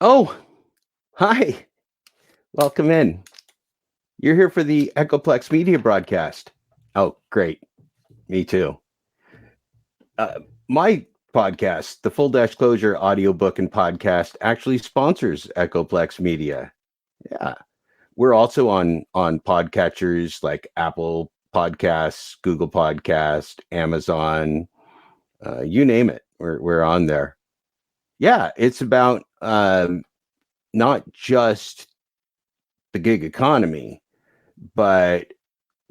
Oh, hi. Welcome in. You're here for the Echoplex Media broadcast. Oh, great. Me too. My podcast, the Full Dash Closure audiobook and podcast, actually sponsors Echoplex Media. Yeah. We're also on podcatchers like Apple Podcasts, Google Podcast, Amazon, you name it. We're on there. Yeah, it's about not just the gig economy, but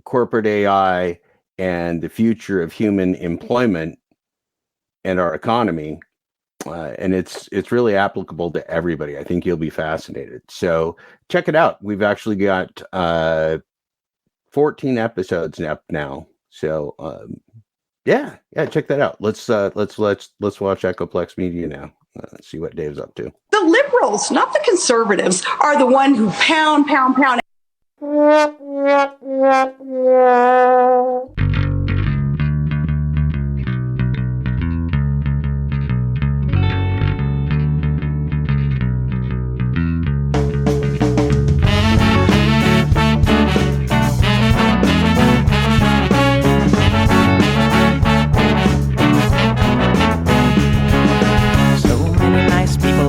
corporate AI and the future of human employment and our economy. And it's really applicable to everybody. I think you'll be fascinated. So check it out. We've actually got 14 episodes up now. So yeah, check that out. Let's watch Echoplex Media now. Let's see what Dave's up to. The liberals, not the conservatives, are the one who pound.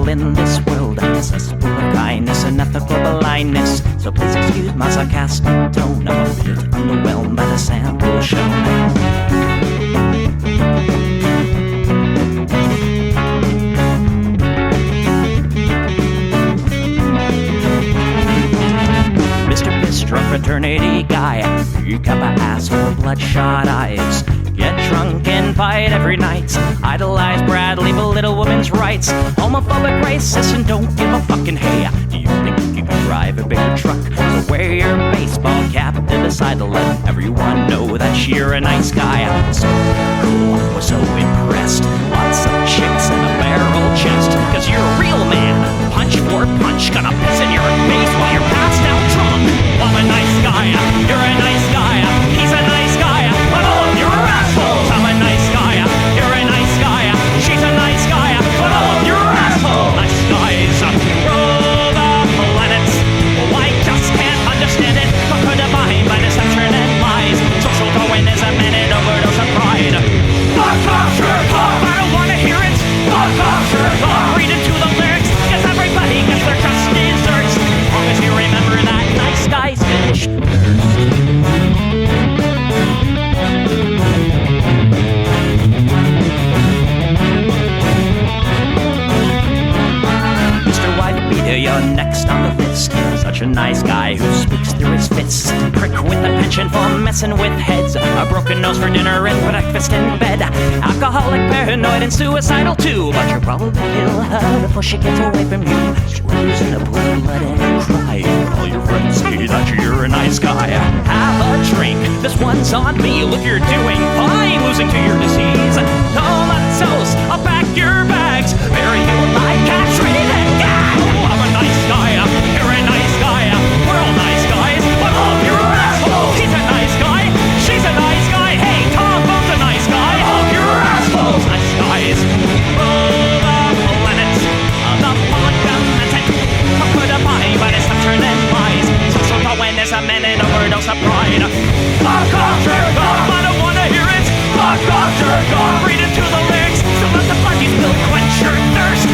In this world, I'm cesspool of kindness and ethical blindness. So please excuse my sarcastic tone. I'm a bit underwhelmed by the sample shown. Mr. Bistro fraternity guy, you got my asshole bloodshot eyes. Get drunk and fight every night. Idolize Bradley, belittle women's rights. Homophobic, racist, and don't give a fucking hey. Do you think you can drive a bigger truck? So wear your baseball cap to decide to let everyone know that you're a nice guy. So cool, we're so impressed. Lots of chicks in a barrel chest. Cause you're a real man. Punch for punch, gonna piss in your face while you're passed out drunk. I'm a nice guy, you're a nice guy. He's a nice guy, but all of you are assholes. I'm a nice guy, you're a nice guy. She's a nice guy, but all of you are assholes. Nice guys rule the planet. I just can't understand it. Conquer divine by deception and lies. Social Darwinism and an overdose of pride. Fuck off, jerk off. I don't wanna hear it. Fuck off, jerk off. Read into the lyrics, cause everybody gets their just desserts. As long as you remember that nice guys finish Mr. White Beater, you're next on the list. Such a nice guy who speaks through his fists. Prick with a penchant for messing with heads. A broken nose for dinner and breakfast in bed. Alcoholic, paranoid, and suicidal too. But you'll probably kill her before she gets away from you. She lives in a pool of blood and cry. All your friends say that you're a nice guy. Have a drink, this one's on me. Look, you're doing fine, losing to your disease. Comatose, I'll pack your bags. Bury you alive, castrated and gagged. I'm a nice guy, you're a nice guy. We're all nice guys, but all of you are assholes. He's a nice guy, she's a nice guy. Hey, Tom Bone's a nice guy. All of you are assholes. Nice guys rule the planet. The fundamental conquer divine by deception and lies. Social Darwinism and an overdose of pride. Fuck off, jerk off. I don't wanna hear it. Fuck off, jerk off. Read into the lyrics, so let the bloody spill quench your thirst.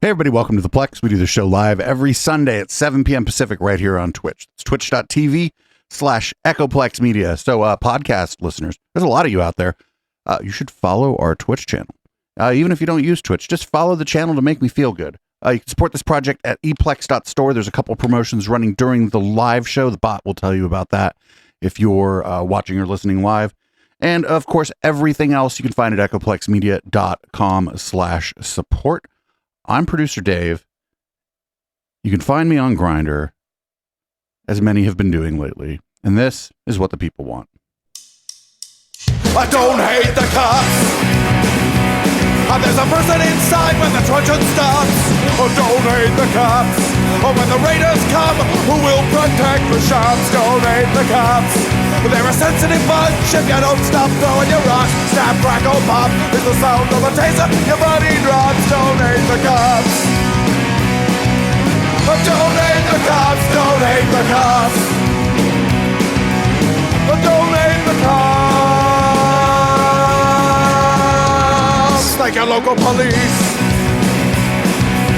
Hey everybody, welcome to the Plex. We do the show live every Sunday at 7 p.m. Pacific right here on Twitch. It's twitch.tv/EchoPlex Media. So podcast listeners, there's a lot of you out there. You should follow our Twitch channel. Even if you don't use Twitch, just follow the channel to make me feel good. You can support this project at eplex.store. There's a couple promotions running during the live show. The bot will tell you about that if you're watching or listening live. And of course, everything else you can find at echoplexmedia.com/support. I'm producer Dave. You can find me on Grindr, as many have been doing lately. And this is what the people want. I don't hate the cops. There's a person inside when the truncheon stops. Oh, don't hate the cops. Oh, when the raiders come, who will protect the shops? Don't hate the cops. They're a sensitive bunch if you don't stop throwing your rocks. Snap, crackle, pop is the sound of a taser. Your body drops. Don't hate the cops. Oh, don't hate the cops. Don't hate the cops. Oh, don't hate the cops. Like your local police.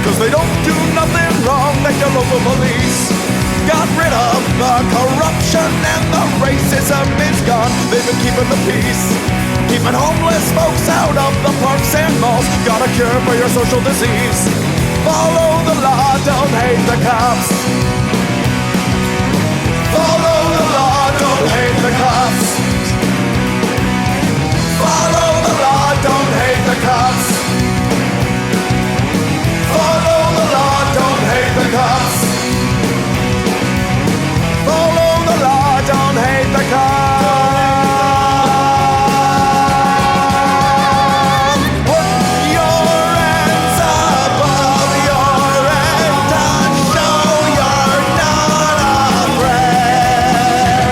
Cause they don't do nothing wrong like your local police. Got rid of the corruption and the racism is gone. They've been keeping the peace, keeping homeless folks out of the parks and malls. Got a cure for your social disease. Follow the law, don't hate the cops. Follow the law, don't hate the cops. Follow the law, don't hate the cops. Follow the law, don't hate the cops. Follow the law, don't hate the cops. Put your hands above your head and show you're not afraid.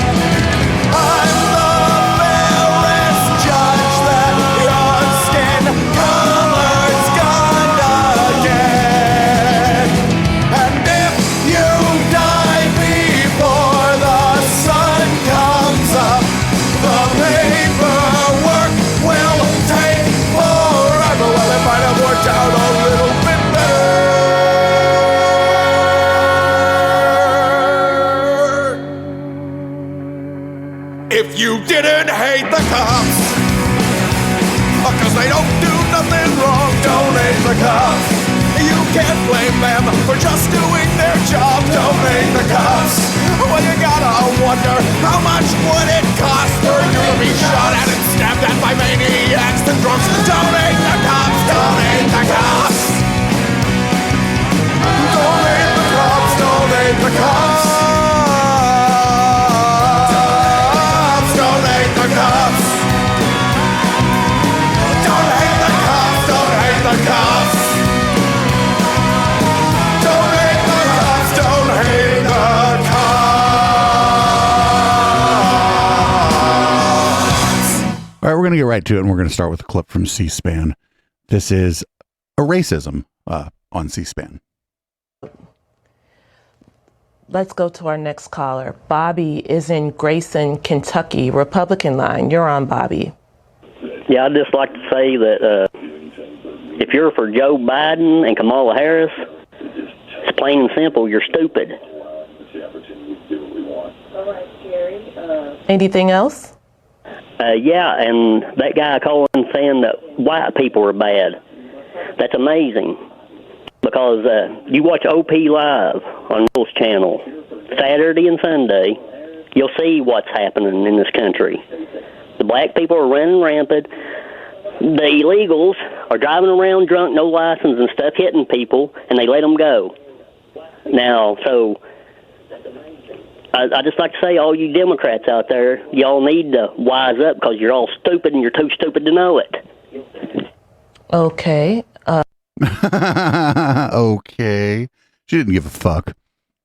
I'm the fairest judge that your skin color's gonna get. And if you die before the sun comes up, the paperwork will take forever. Well, it might have worked out a little bit better if you didn't hate the cops. Cause they don't do nothing wrong. Don't hate the cops. You can't blame them for just doing their job. Don't hate the cops. Well, you gotta wonder, how much would it cost for you to be shot at and stabbed at by maniacs and drunks? Don't hate the cops. Don't hate the cops. Don't hate the cops. Don't hate the cops. Don't hate the cops. Don't hate the cops. Don't hate the cops. Don't hate the cops. Don't hate the cops. All right, we're going to get right to it, and we're going to start with a clip from C-SPAN. This is a racism on C-SPAN. Let's go to our next caller. Bobby is in Grayson, Kentucky, Republican line. You're on, Bobby. Yeah, I'd just like to say that if you're for Joe Biden and Kamala Harris, it's plain and simple, you're stupid. Anything else? Yeah, and that guy calling saying that white people are bad, that's amazing. Because you watch OP Live on Will's channel, Saturday and Sunday, you'll see what's happening in this country. The black people are running rampant. The illegals are driving around drunk, no license and stuff, hitting people, and they let them go. Now, so I just like to say, all you Democrats out there, y'all need to wise up because you're all stupid and you're too stupid to know it. Okay. Okay. She didn't give a fuck.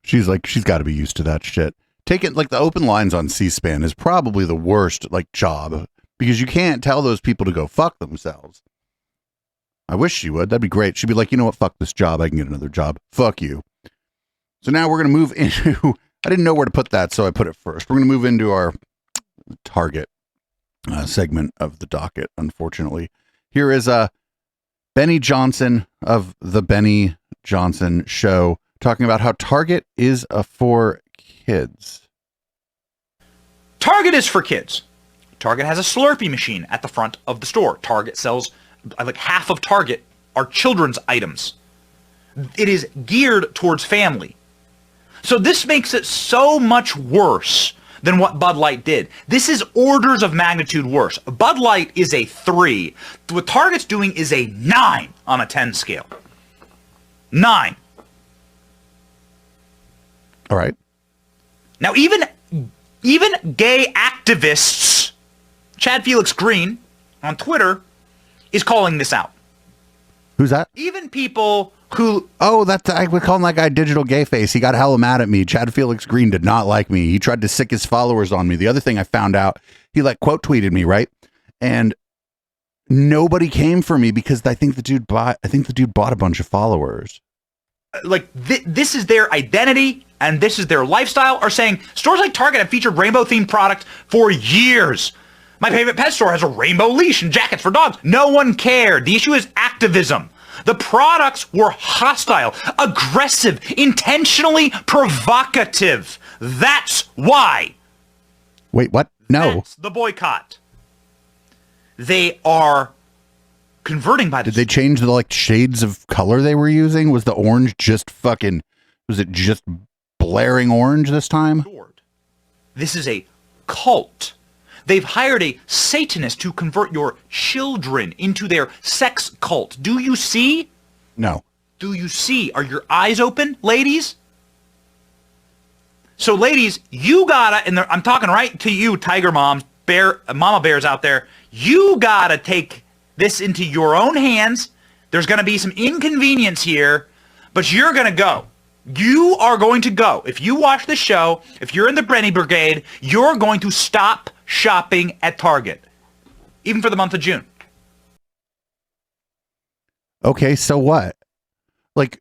She's got to be used to that shit. Taking, like, the open lines on C-SPAN is probably the worst, like, job because you can't tell those people to go fuck themselves. I wish she would. That'd be great. She'd be like, you know what? Fuck this job. I can get another job. Fuck you. So now we're going to move into, I didn't know where to put that, so I put it first. We're going to move into our target segment of the docket, unfortunately. Here is Benny Johnson of the Benny Johnson show talking about how Target is for kids. Target is for kids. Target has a Slurpee machine at the front of the store. Target sells, like half of Target are children's items. It is geared towards family. So this makes it so much worse than what Bud Light did. This is orders of magnitude worse. Bud Light is a 3. What Target's doing is a 9 on a 10 scale. 9. All right. Now even gay activists, Chad Felix Green on Twitter is calling this out. Who's that? Even people who... Oh, I would call him that guy Digital Gay Face. He got hella mad at me. Chad Felix Green did not like me. He tried to sick his followers on me. The other thing I found out, he like quote tweeted me, right? And nobody came for me because I think the dude bought a bunch of followers. Like this is their identity and this is their lifestyle, are saying stores like Target have featured rainbow themed product for years. My favorite pet store has a rainbow leash and jackets for dogs. No one cared. The issue is activism. The products were hostile, aggressive, intentionally provocative. That's why. Wait, what? No. That's the boycott. They are converting by the... Did they change the like shades of color they were using? Was the orange just fucking... Was it just blaring orange this time? This is a cult. They've hired a Satanist to convert your children into their sex cult. Do you see? No. Do you see? Are your eyes open, ladies? So, ladies, you gotta, and I'm talking right to you, tiger moms, mama bears out there, you gotta take this into your own hands. There's gonna be some inconvenience here, but you're gonna go. You are going to go. If you watch the show, if you're in the Brenny Brigade, you're going to stop shopping at Target, even for the month of June. Okay, so what? Like,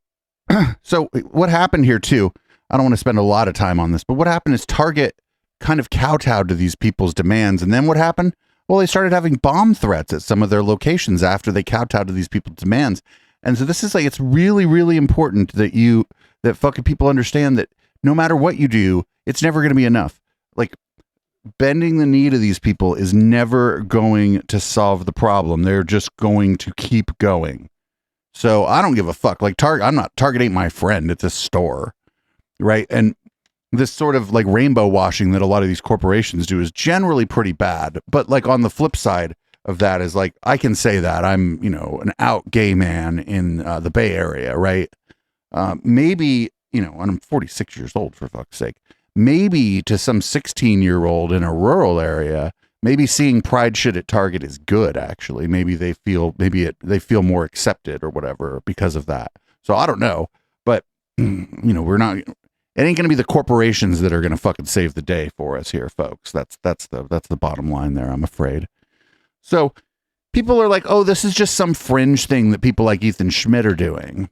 so what happened here too? I don't want to spend a lot of time on this, but what happened is Target kind of kowtowed to these people's demands. And then what happened? Well, they started having bomb threats at some of their locations after they kowtowed to these people's demands. And so this is like, it's really, really important that fucking people understand that no matter what you do, it's never going to be enough. Like, bending the knee to these people is never going to solve the problem. They're just going to keep going. So I don't give a fuck. Like Target ain't my friend. It's a store, right? And this sort of like rainbow washing that a lot of these corporations do is generally pretty bad. But like on the flip side of that is like, I can say that I'm, an out gay man in the Bay Area, right? Maybe, and I'm 46 years old for fuck's sake. Maybe to some 16-year-old in a rural area, maybe seeing pride shit at Target is good. Actually, maybe they feel more accepted or whatever because of that. So I don't know, but we're not. It ain't gonna be the corporations that are gonna fucking save the day for us here, folks. That's the bottom line there. I'm afraid. So people are like, oh, this is just some fringe thing that people like Ethan Schmidt are doing.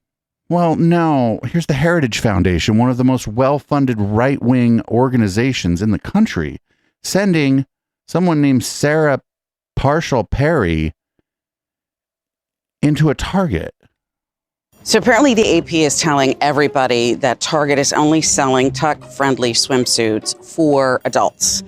Well, no, here's the Heritage Foundation, one of the most well-funded right-wing organizations in the country, sending someone named Sarah Parshall Perry into a Target. So apparently the AP is telling everybody that Target is only selling tuck-friendly swimsuits for adults.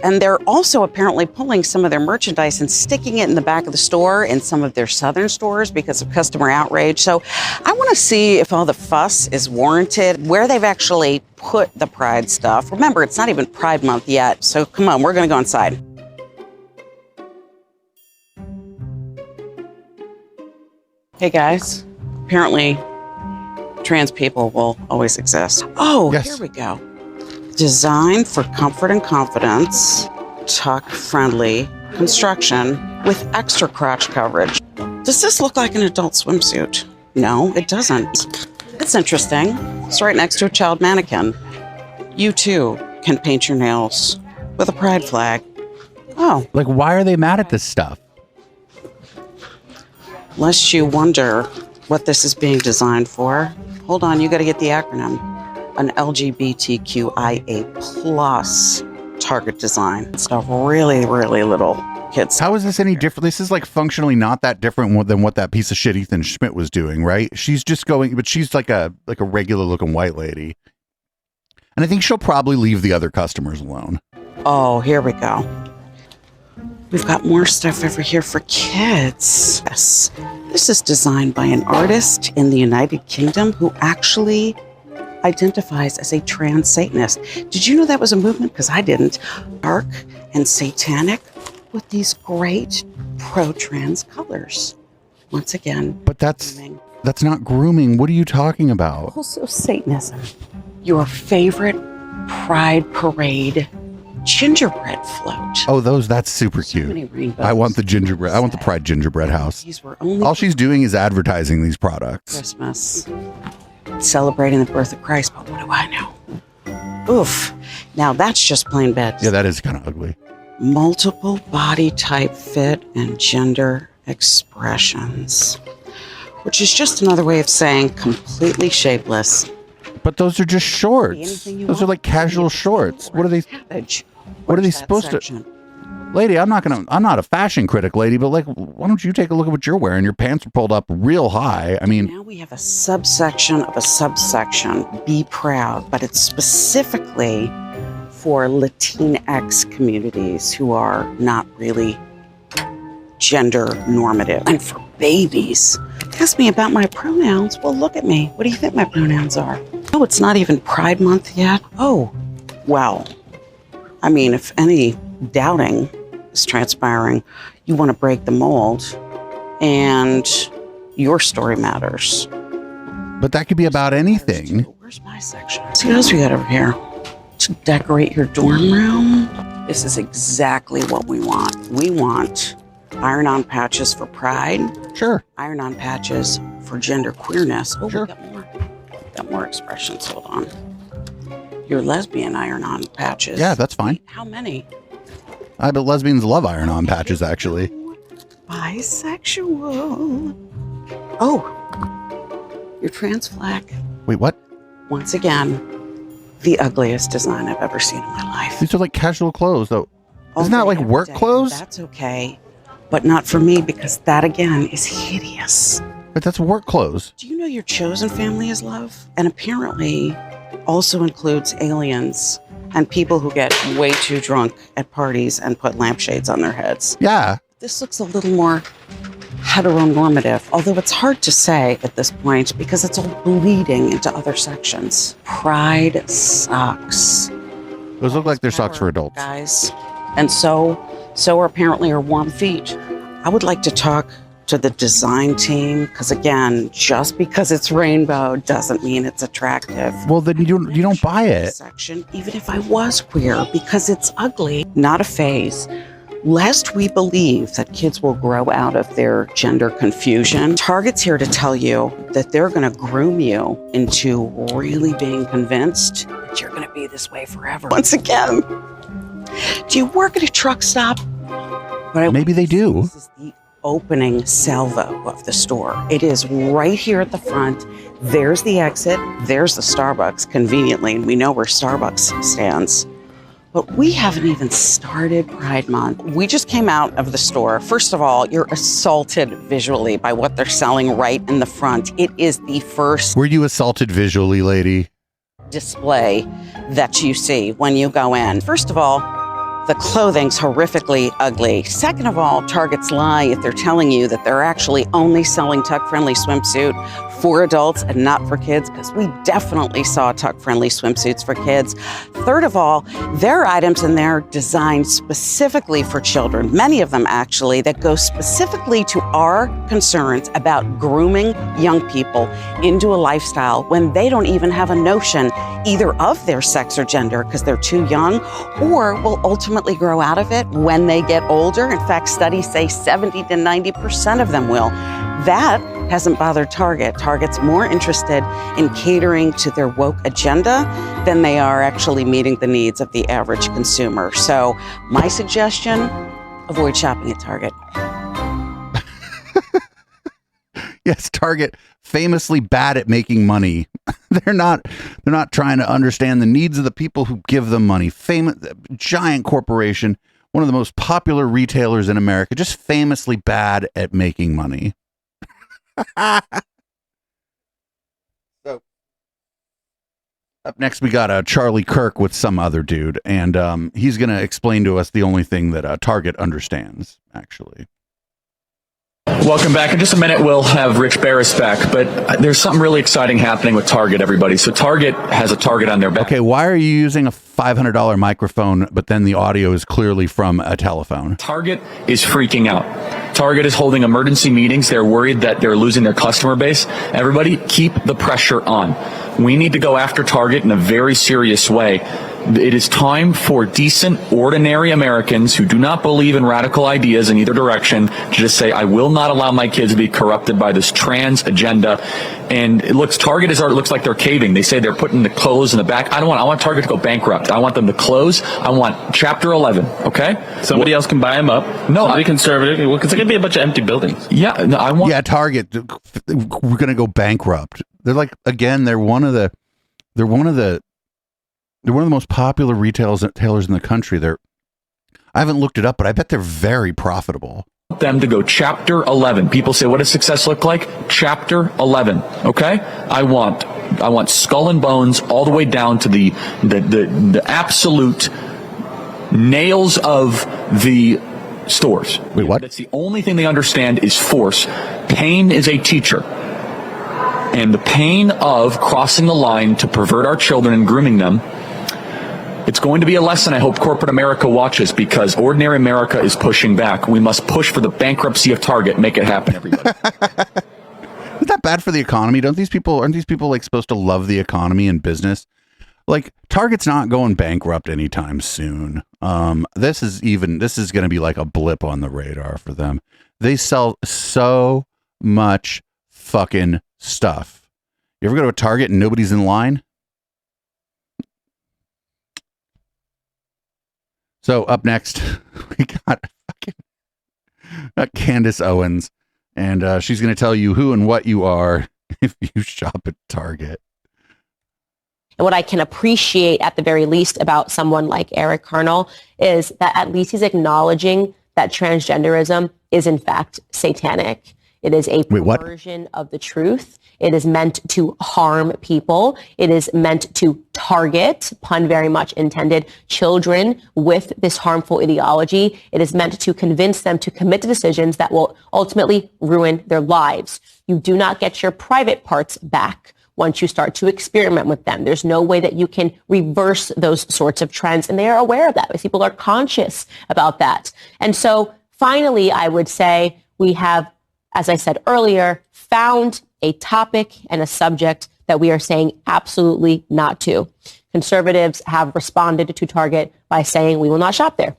And they're also apparently pulling some of their merchandise and sticking it in the back of the store in some of their southern stores because of customer outrage. So I want to see if all the fuss is warranted, where they've actually put the Pride stuff. Remember, it's not even Pride Month yet. So come on, we're going to go inside. Hey guys, apparently trans people will always exist. Oh, yes. Here we go. Designed for comfort and confidence, tuck-friendly construction with extra crotch coverage. Does this look like an adult swimsuit? No, it doesn't. It's interesting. It's right next to a child mannequin. You too can paint your nails with a pride flag. Oh. Like, why are they mad at this stuff? Lest you wonder what this is being designed for. Hold on, you got to get the acronym. An LGBTQIA+ Target design. It's got really, really little kids. How is this any different? This is like functionally not that different than what that piece of shit Ethan Schmidt was doing, right? She's just going, but she's like a regular looking white lady. And I think she'll probably leave the other customers alone. Oh, here we go. We've got more stuff over here for kids. Yes. This is designed by an artist in the United Kingdom who actually identifies as a trans Satanist. Did you know that was a movement? Because I didn't. Dark and satanic with these great pro-trans colors. Once again. But that's not grooming. What are you talking about? Also Satanism. Your favorite Pride Parade gingerbread float. Oh, that's super cute. I want the gingerbread. I want the Pride gingerbread house. These were only all she's doing is advertising these products. Christmas. Celebrating the birth of Christ, but what do I know? Oof. Now that's just plain bad. Yeah, that is kind of ugly. Multiple body type, fit, and gender expressions. Which is just another way of saying completely shapeless. But those are just shorts. Those are like casual shorts. What are they? What are they supposed to? Lady, I'm not a fashion critic, lady, but like, why don't you take a look at what you're wearing? Your pants are pulled up real high. I mean, now we have a subsection of a subsection. Be proud, but it's specifically for Latinx communities who are not really gender normative, and for babies. Ask me about my pronouns. Well, look at me. What do you think my pronouns are? Oh, it's not even Pride Month yet. Oh, well. I mean, if any doubting is transpiring, you want to break the mold, and your story matters. But that could be about anything. Where's my section? See what else we got over here? To decorate your dorm room. This is exactly what we want. We want iron-on patches for pride. Sure. Iron-on patches for gender queerness. Oh, sure. Got more expressions. Hold on. Your lesbian iron-on patches. Yeah, that's fine. How many? I bet lesbians love iron-on patches, actually. Bisexual. Oh, your trans flag. Wait, what? Once again, the ugliest design I've ever seen in my life. These are like casual clothes, though. Isn't that like work clothes? That's okay. But not for me, because that, again, is hideous. But that's work clothes. Do you know your chosen family is love? And apparently also includes aliens and people who get way too drunk at parties and put lampshades on their heads. Yeah. This looks a little more heteronormative, although it's hard to say at this point because it's all bleeding into other sections. Pride socks. Those look like they're socks for adults. Guys. And so are apparently her warm feet. I would like to talk to the design team, because again, just because it's rainbow doesn't mean it's attractive. Well, then you don't buy it. Section, even if I was queer, because it's ugly. Not a phase. Lest we believe that kids will grow out of their gender confusion, Target's here to tell you that they're going to groom you into really being convinced that you're going to be this way forever. Once again, do you work at a truck stop? Maybe they do. This is the opening salvo of the store. It is right here at the front. There's the exit. There's the Starbucks, conveniently, and we know where Starbucks stands. But we haven't even started Pride Month. We just came out of the store. First of all, you're assaulted visually by what they're selling right in the front. It is the first. Were you assaulted visually, lady? Display that you see when you go in. First of all, the clothing's horrifically ugly. Second of all, Target's lie if they're telling you that they're actually only selling tuck-friendly swimsuit for adults and not for kids, because we definitely saw tuck-friendly swimsuits for kids. Third of all, there are items in there designed specifically for children, many of them actually, that go specifically to our concerns about grooming young people into a lifestyle when they don't even have a notion either of their sex or gender because they're too young, or will ultimately grow out of it when they get older. In fact, studies say 70 to 90% of them will. That hasn't bothered Target. Target's more interested in catering to their woke agenda than they are actually meeting the needs of the average consumer. So my suggestion, avoid shopping at Target. Yes, Target, famously bad at making money. They're not trying to understand the needs of the people who give them money. Famous giant corporation one of the most popular retailers in America, just famously bad at making money. So up next, we got Charlie Kirk with some other dude, and he's going to explain to us the only thing that Target understands, actually. Welcome back. In just a minute, we'll have Rich Barris back, but there's something really exciting happening with Target, everybody. So Target has a Target on their back. Okay, why are you using a $500 microphone, but then the audio is clearly from a telephone? Target is freaking out. Target is holding emergency meetings. They're worried that they're losing their customer base. Everybody, keep the pressure on. We need to go after Target in a very serious way. It is time for decent, ordinary Americans who do not believe in radical ideas in either direction to just say, I will not allow my kids to be corrupted by this trans agenda. And it looks, Target is, it looks like they're caving. They say they're putting the clothes in the back. I want Target to go bankrupt. I want them to close. I want Chapter 11, okay? Somebody else can buy them up. No, somebody conservative. Because it's going to be a bunch of empty buildings. Yeah, no, I want. Yeah, Target, we're going to go bankrupt. They're like, again, they're one of the most popular retailers in the country. I haven't looked it up, but I bet they're very profitable. Them to go Chapter 11. People say, what does success look like? Chapter 11. Okay? I want skull and bones all the way down to the absolute nails of the stores. Wait, what? That's the only thing they understand is force. Pain is a teacher. And the pain of crossing the line to pervert our children and grooming them, it's going to be a lesson I hope corporate America watches, because ordinary America is pushing back. We must push for the bankruptcy of Target. Make it happen, everybody. Isn't that bad for the economy? Aren't these people like supposed to love the economy and business? Like, Target's not going bankrupt anytime soon. This is going to be like a blip on the radar for them. They sell so much fucking stuff. You ever go to a Target and nobody's in line? So up next, we got Candace Owens, and she's going to tell you who and what you are if you shop at Target. And what I can appreciate at the very least about someone like Eric Carnell is that at least he's acknowledging that transgenderism is in fact satanic. It is a perversion of the truth. It is meant to harm people. It is meant to target, pun very much intended, children with this harmful ideology. It is meant to convince them to commit to decisions that will ultimately ruin their lives. You do not get your private parts back once you start to experiment with them. There's no way that you can reverse those sorts of trends, and they are aware of that. People are conscious about that. And so finally, I would say we have, as I said earlier, found a topic and a subject that we are saying absolutely not to. Conservatives have responded to Target by saying we will not shop there.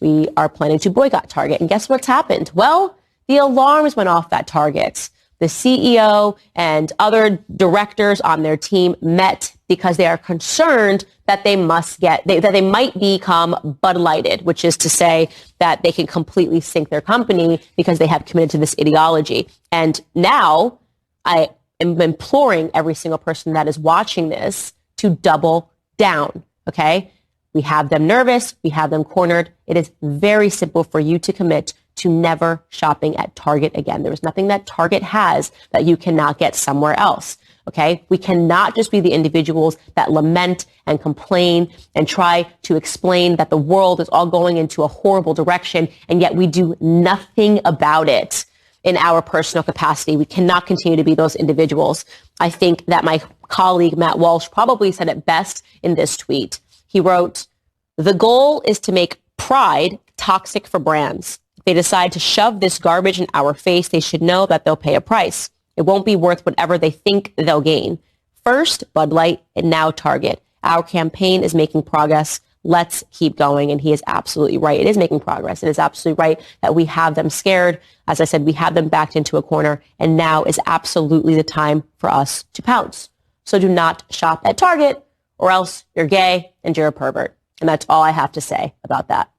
We are planning to boycott Target. And guess what's happened? Well, the alarms went off at Target. The CEO and other directors on their team met because they are concerned that they might become Bud Lighted, which is to say that they can completely sink their company because they have committed to this ideology. And now I am imploring every single person that is watching this to double down. Okay? We have them nervous. We have them cornered. It is very simple for you to commit to never shopping at Target again. There is nothing that Target has that you cannot get somewhere else. Okay? We cannot just be the individuals that lament and complain and try to explain that the world is all going into a horrible direction, and yet we do nothing about it in our personal capacity. We cannot continue to be those individuals. I think that my colleague Matt Walsh probably said it best in this tweet. He wrote, "The goal is to make pride toxic for brands. If they decide to shove this garbage in our face, they should know that they'll pay a price. It won't be worth whatever they think they'll gain. First, Bud Light, and now Target. Our campaign is making progress. Let's keep going." And he is absolutely right. It is making progress. It is absolutely right that we have them scared. As I said, we have them backed into a corner, and now is absolutely the time for us to pounce. So do not shop at Target, or else you're gay and you're a pervert. And that's all I have to say about that.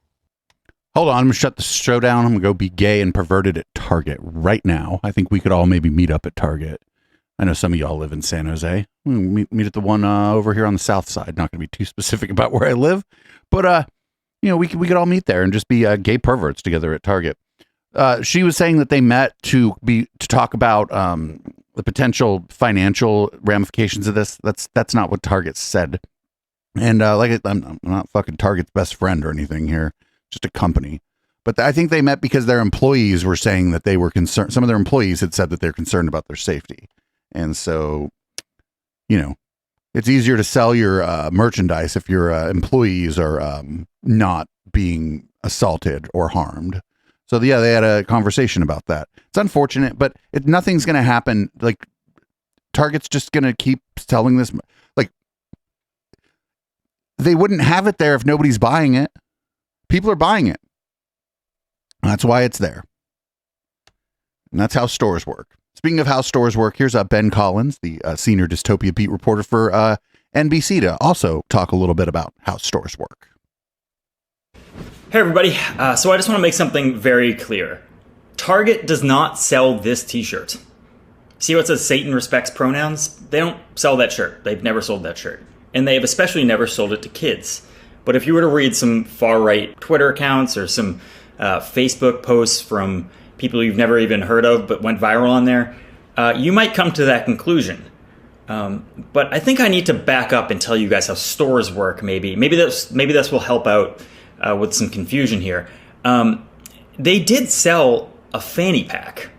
Hold on, I'm going to shut the show down. I'm going to go be gay and perverted at Target right now. I think we could all maybe meet up at Target. I know some of y'all live in San Jose. Meet at the one over here on the south side. Not going to be too specific about where I live. But we could all meet there and just be gay perverts together at Target. She was saying that they met to talk about the potential financial ramifications of this. That's not what Target said. And I'm not fucking Target's best friend or anything here, just a company. But I think they met because their employees were saying that they were concerned. Some of their employees had said that they're concerned about their safety. And so, it's easier to sell your merchandise if your employees are not being assaulted or harmed. So, yeah, they had a conversation about that. It's unfortunate, but nothing's going to happen. Like, Target's just going to keep selling this. Like, they wouldn't have it there if nobody's buying it. People are buying it. That's why it's there. And that's how stores work. Speaking of how stores work, here's Ben Collins, the senior dystopia beat reporter for NBC, to also talk a little bit about how stores work. Hey everybody, so I just want to make something very clear. Target does not sell this t-shirt. See what says Satan respects pronouns? They don't sell that shirt. They've never sold that shirt. And they have especially never sold it to kids. But if you were to read some far-right Twitter accounts or some Facebook posts from people you've never even heard of but went viral on there, you might come to that conclusion. But I think I need to back up and tell you guys how stores work. Maybe this will help out with some confusion here. They did sell a fanny pack.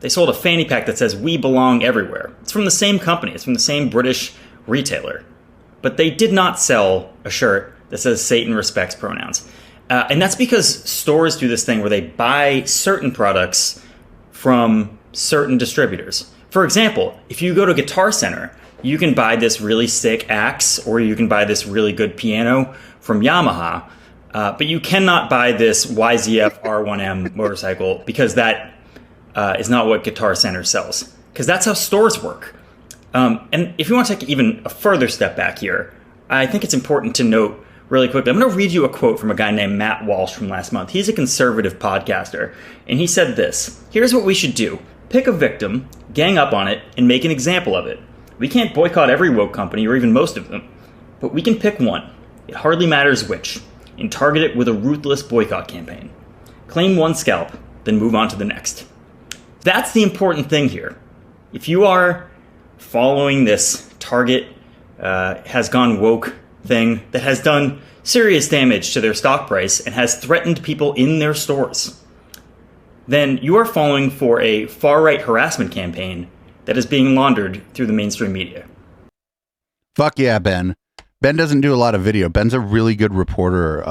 They sold a fanny pack that says "We belong everywhere." It's from the same company. It's from the same British retailer. But they did not sell a shirt that says Satan respects pronouns. And that's because stores do this thing where they buy certain products from certain distributors. For example, if you go to Guitar Center, you can buy this really sick axe or you can buy this really good piano from Yamaha, but you cannot buy this YZF R1M motorcycle because that is not what Guitar Center sells. Because that's how stores work. And if you want to take even a further step back here, I think it's important to note really quickly. I'm going to read you a quote from a guy named Matt Walsh from last month. He's a conservative podcaster, and he said this: "Here's what we should do. Pick a victim, gang up on it, and make an example of it. We can't boycott every woke company, or even most of them, but we can pick one. It hardly matters which, and target it with a ruthless boycott campaign. Claim one scalp, then move on to the next." That's the important thing here. If you are following this Target has gone woke thing that has done serious damage to their stock price and has threatened people in their stores, then you are falling for a far-right harassment campaign that is being laundered through the mainstream media. Fuck yeah, Ben. Ben doesn't do a lot of video. Ben's a really good reporter.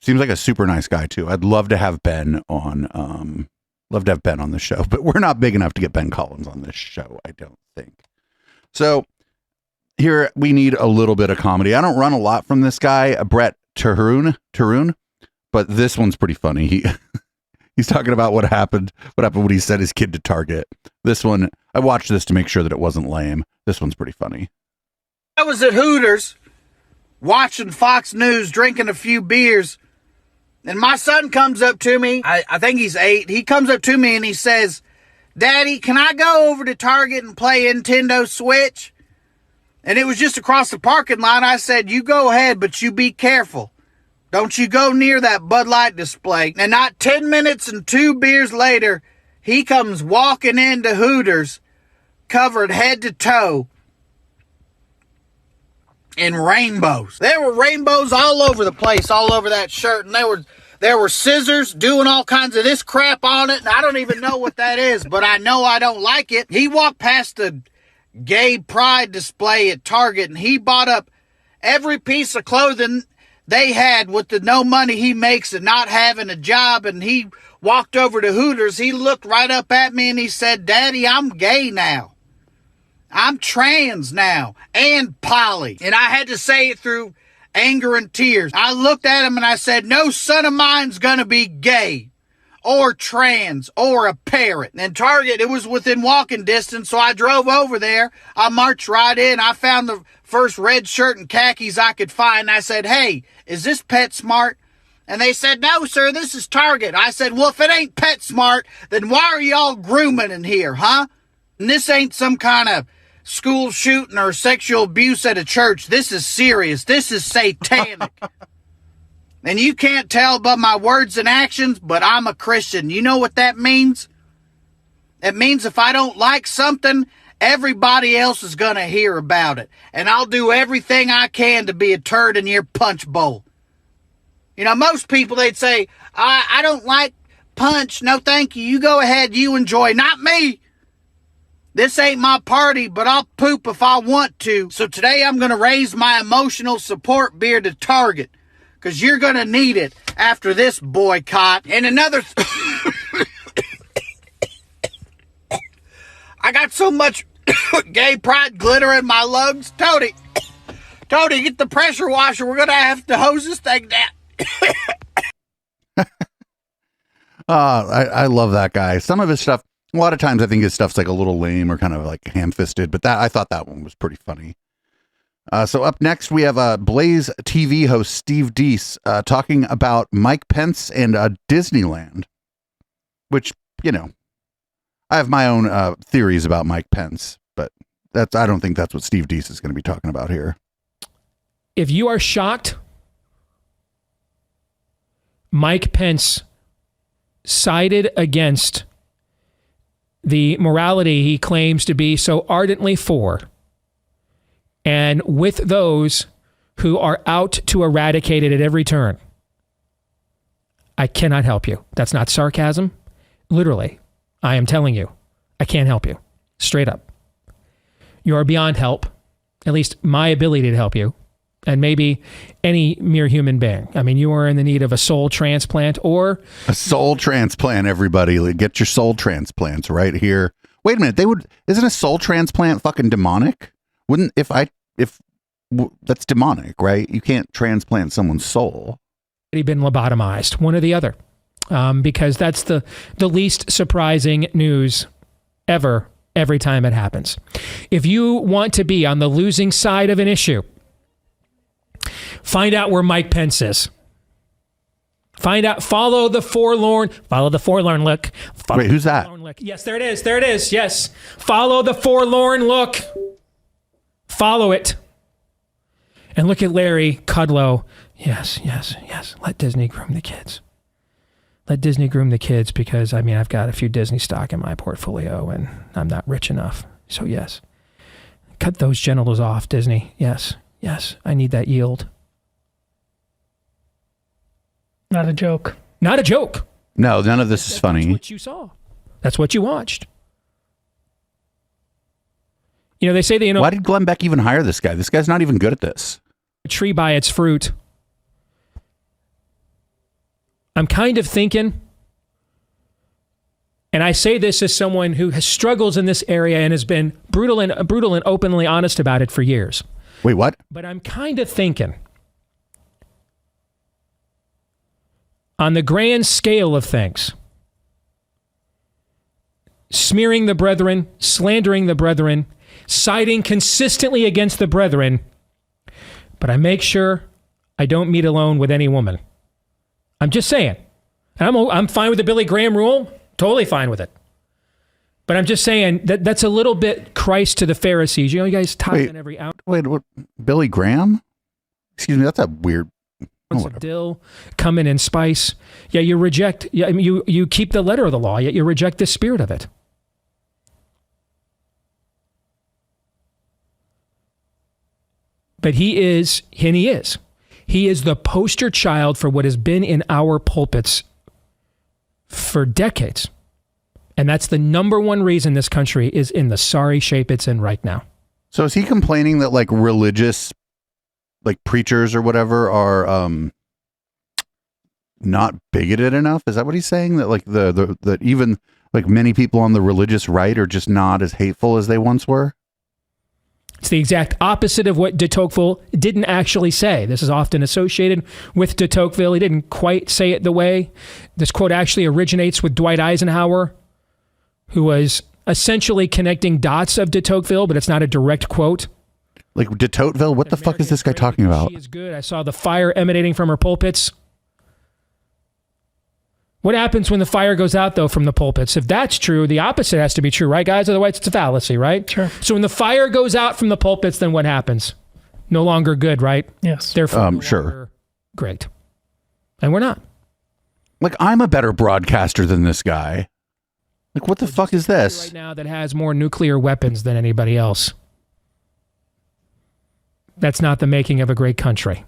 Seems like a super nice guy too. I'd love to have Ben on. Love to have Ben on the show, but we're not big enough to get Ben Collins on this show, I don't think. So here we need a little bit of comedy. I don't run a lot from this guy, Brett Terhune, but this one's pretty funny. He's talking about what happened when he sent his kid to Target. This one, I watched this to make sure that it wasn't lame. This one's pretty funny. I was at Hooters watching Fox News, drinking a few beers, and my son comes up to me. I think he's 8. He comes up to me and he says, "Daddy, can I go over to Target and play Nintendo Switch?" And it was just across the parking lot. I said, "You go ahead, but you be careful. Don't you go near that Bud Light display." And not 10 minutes and 2 beers later, he comes walking into Hooters, covered head to toe in rainbows. There were rainbows all over the place, all over that shirt, and there were scissors doing all kinds of this crap on it, and I don't even know what that is, but I know I don't like it. He walked past the gay pride display at Target, and he bought up every piece of clothing they had with the no money he makes and not having a job, and he walked over to Hooters. He looked right up at me and he said, "Daddy, I'm gay now. I'm trans now, and poly." And I had to say it through anger and tears. I looked at him and I said, "No son of mine's gonna be gay or trans or a parrot." And Target, it was within walking distance, so I drove over there. I marched right in. I found the first red shirt and khakis I could find. I said, "Hey, is this PetSmart?" And they said, "No, sir, this is Target." I said, "Well, if it ain't PetSmart, then why are y'all grooming in here, huh? And this ain't some kind of school shooting or sexual abuse at a church. This is serious. This is satanic. And you can't tell by my words and actions, but I'm a Christian. You know what that means? It means if I don't like something, everybody else is going to hear about it. And I'll do everything I can to be a turd in your punch bowl. You know, most people, they'd say, I don't like punch. No, thank you. You go ahead. You enjoy. Not me. This ain't my party, but I'll poop if I want to. So today I'm going to raise my emotional support beer to Target. Because you're going to need it after this boycott. And another... I got so much gay pride glitter in my lungs. Tony, get the pressure washer. We're going to have to hose this thing down. I love that guy. Some of his stuff, a lot of times I think his stuff's like a little lame or kind of like ham-fisted, but I thought that one was pretty funny. So up next we have Blaze TV host Steve Deese talking about Mike Pence and Disneyland, which, you know, I have my own theories about Mike Pence, but I don't think that's what Steve Deese is going to be talking about here. If you are shocked, Mike Pence sided against the morality he claims to be so ardently for, and with those who are out to eradicate it at every turn. I cannot help you. That's not sarcasm. Literally, I am telling you, I can't help you. Straight up. You are beyond help, at least my ability to help you, and maybe any mere human being. I mean, you are in the need of a soul transplant or... A soul transplant, everybody. Get your soul transplants right here. Wait a minute. Isn't a soul transplant fucking demonic? That's demonic, right? You can't transplant someone's soul. Been lobotomized, one or the other. Because that's the least surprising news ever, every time it happens. If you want to be on the losing side of an issue, find out where Mike Pence is. Follow the forlorn look. Wait, who's that? Yes, there it is. Yes. Follow the forlorn look. Follow it. And look at Larry Kudlow. Yes. Let Disney groom the kids. Because, I mean, I've got a few Disney stock in my portfolio and I'm not rich enough. So, yes. Cut those genitals off, Disney. Yes. I need that yield. Not a joke. No, none of this is funny. That's what you saw. That's what you watched. You know, they say that, why did Glenn Beck even hire this guy? This guy's not even good at this. A tree by its fruit. I'm kind of thinking, and I say this as someone who has struggles in this area and has been brutal and openly honest about it for years. Wait, what? But I'm kind of thinking, on the grand scale of things, smearing the brethren, slandering the brethren, siding consistently against the brethren, but I make sure I don't meet alone with any woman. I'm just saying. I'm fine with the Billy Graham rule. Totally fine with it. But I'm just saying that's a little bit Christ to the Pharisees. You know, you guys tithe in every hour. Wait, what? Billy Graham? Excuse me, that's a weird... Of dill, cumin, and spice. Yeah, you reject... Yeah, I mean, you keep the letter of the law, yet you reject the spirit of it. But he is the poster child for what has been in our pulpits for decades. And that's the number one reason this country is in the sorry shape it's in right now. So is he complaining that like religious, like preachers or whatever are not bigoted enough? Is that what he's saying? That like that even like many people on the religious right are just not as hateful as they once were? It's the exact opposite of what de Tocqueville didn't actually say. This is often associated with de Tocqueville. He didn't quite say it the way. This quote actually originates with Dwight Eisenhower, who was essentially connecting dots of de Tocqueville, but it's not a direct quote. Like de Tocqueville? What the fuck is this guy talking about? She is good. I saw the fire emanating from her pulpits. What happens when the fire goes out, though, from the pulpits? If that's true, the opposite has to be true, right, guys? Otherwise, it's a fallacy, right? Sure. So when the fire goes out from the pulpits, then what happens? No longer good, right? Yes. Therefore, no sure. longer great. And we're not. Like, I'm a better broadcaster than this guy. Like, what the fuck is this? Right now that has more nuclear weapons than anybody else. That's not the making of a great country.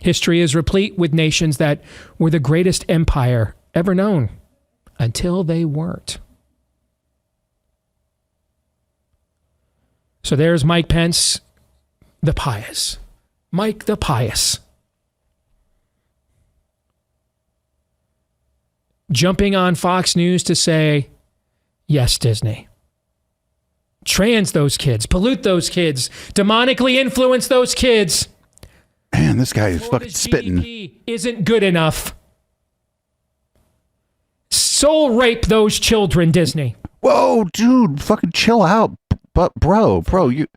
History is replete with nations that were the greatest empire ever known until they weren't. So there's Mike Pence, the pious. Mike the pious. Jumping on Fox News to say, yes, Disney. Trans those kids, pollute those kids, demonically influence those kids. Man, this guy is fucking spitting. GDP isn't good enough. Soul rape those children, Disney. Whoa, dude, fucking chill out. But bro, you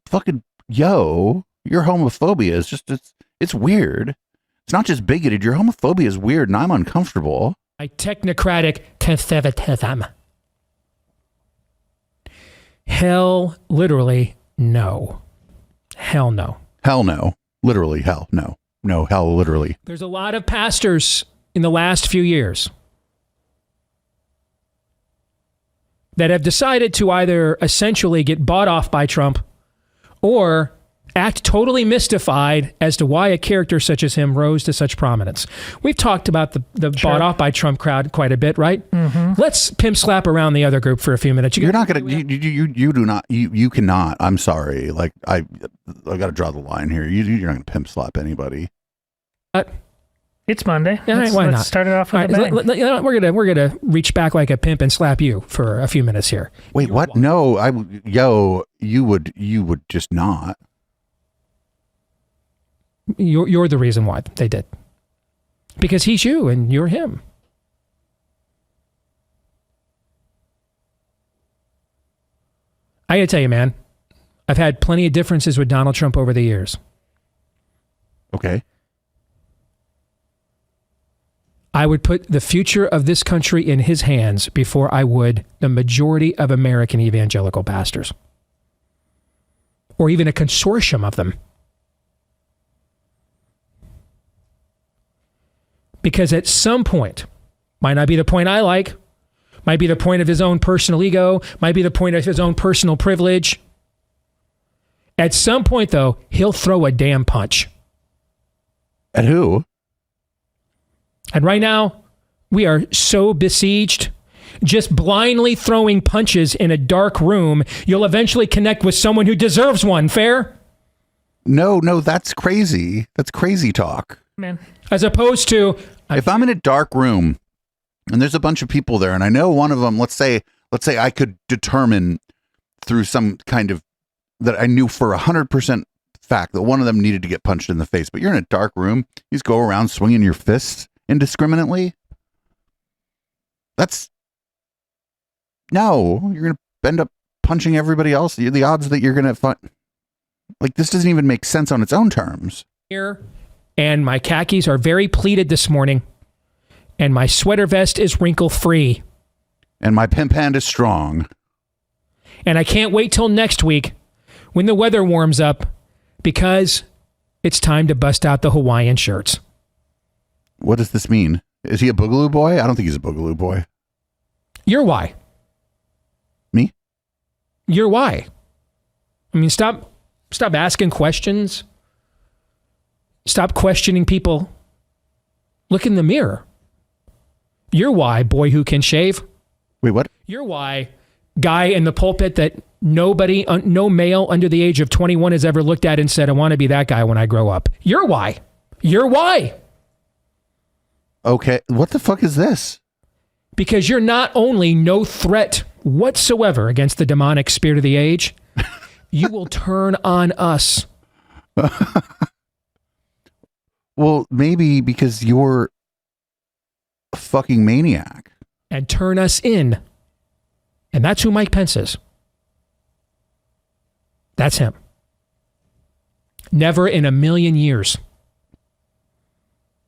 fucking, your homophobia is just, it's weird. It's not just bigoted. Your homophobia is weird, and I'm uncomfortable. My technocratic conservatism. Hell, literally, no. Hell no. Hell no. Literally, hell no. No, hell, literally. There's a lot of pastors in the last few years that have decided to either essentially get bought off by Trump or act totally mystified as to why a character such as him rose to such prominence. We've talked about the Sure. bought off by Trump crowd quite a bit, right? Mm-hmm. Let's pimp slap around the other group for a few minutes. You're not gonna. You do not. You cannot. I'm sorry. Like I got to draw the line here. You're not gonna pimp slap anybody. It's Monday. Yeah, let's, why let's not? start it off with All a right, bang. we're gonna reach back like a pimp and slap you for a few minutes here. Wait, what? No, you would just not. You're the reason why they did. Because he's you and you're him. I gotta tell you, man, I've had plenty of differences with Donald Trump over the years. Okay. I would put the future of this country in his hands before I would the majority of American evangelical pastors. Or even a consortium of them. Because at some point, might not be the point I like, might be the point of his own personal ego, might be the point of his own personal privilege. At some point, though, he'll throw a damn punch. At who? And right now, we are so besieged, just blindly throwing punches in a dark room, you'll eventually connect with someone who deserves one. Fair? No, that's crazy. That's crazy talk. Man. As opposed to... If I'm in a dark room and there's a bunch of people there and I know one of them, let's say I could determine through some kind of, that I knew for 100% fact that one of them needed to get punched in the face, but you're in a dark room, you just go around swinging your fists indiscriminately. No, you're going to end up punching everybody else. The odds that you're going to like, this doesn't even make sense on its own terms. Here, and my khakis are very pleated this morning, and my sweater vest is wrinkle-free. And my pimp hand is strong. And I can't wait till next week when the weather warms up, because it's time to bust out the Hawaiian shirts. What does this mean? Is he a boogaloo boy? I don't think he's a boogaloo boy. You're why. Me? You're why. I mean, stop asking questions. Stop questioning people. Look in the mirror. You're why, boy who can shave. Wait, what? You're why, guy in the pulpit that nobody, no male under the age of 21 has ever looked at and said, I want to be that guy when I grow up. You're why. You're why. Okay, what the fuck is this? Because you're not only no threat whatsoever against the demonic spirit of the age, you will turn on us. Well, maybe because you're a fucking maniac. And turn us in. And that's who Mike Pence is. That's him. Never in a million years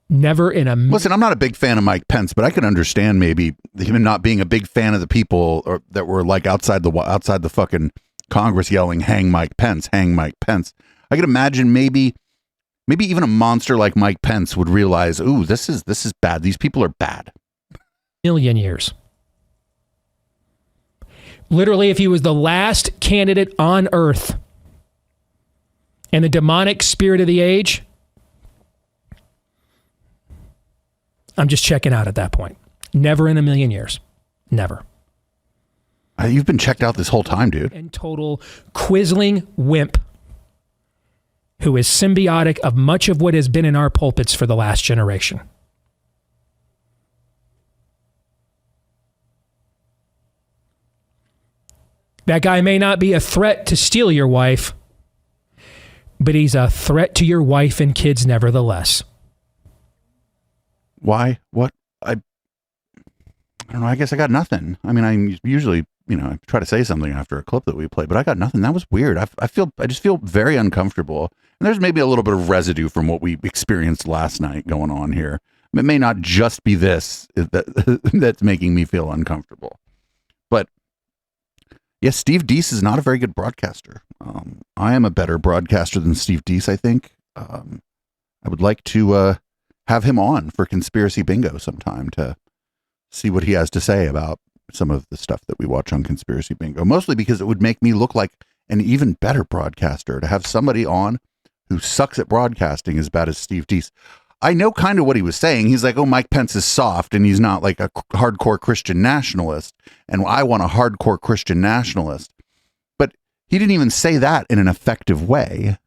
Never in a listen. I'm not a big fan of Mike Pence, but I can understand maybe him not being a big fan of the people or that were like outside the fucking Congress yelling, "Hang Mike Pence, hang Mike Pence." I can imagine maybe even a monster like Mike Pence would realize, "Ooh, this is bad. These people are bad." million years. Literally, if he was the last candidate on Earth and the demonic spirit of the age, I'm just checking out at that point. Never in a million years. Never. You've been checked out this whole time, dude. And total quisling wimp who is symbiotic of much of what has been in our pulpits for the last generation. That guy may not be a threat to steal your wife, but he's a threat to your wife and kids nevertheless. Why? What? I don't know. I guess I got nothing. I mean, I usually, I try to say something after a clip that we play, but I got nothing. That was weird. I just feel very uncomfortable. And there's maybe a little bit of residue from what we experienced last night going on here. It may not just be this that's making me feel uncomfortable. But yes, Steve Deese is not a very good broadcaster. I am a better broadcaster than Steve Deese, I think. I would like to have him on for Conspiracy Bingo sometime to see what he has to say about some of the stuff that we watch on Conspiracy Bingo, mostly because it would make me look like an even better broadcaster to have somebody on who sucks at broadcasting as bad as Steve Deese. I know kind of what he was saying. He's like, oh, Mike Pence is soft and he's not like a hardcore Christian nationalist. And I want a hardcore Christian nationalist. But he didn't even say that in an effective way.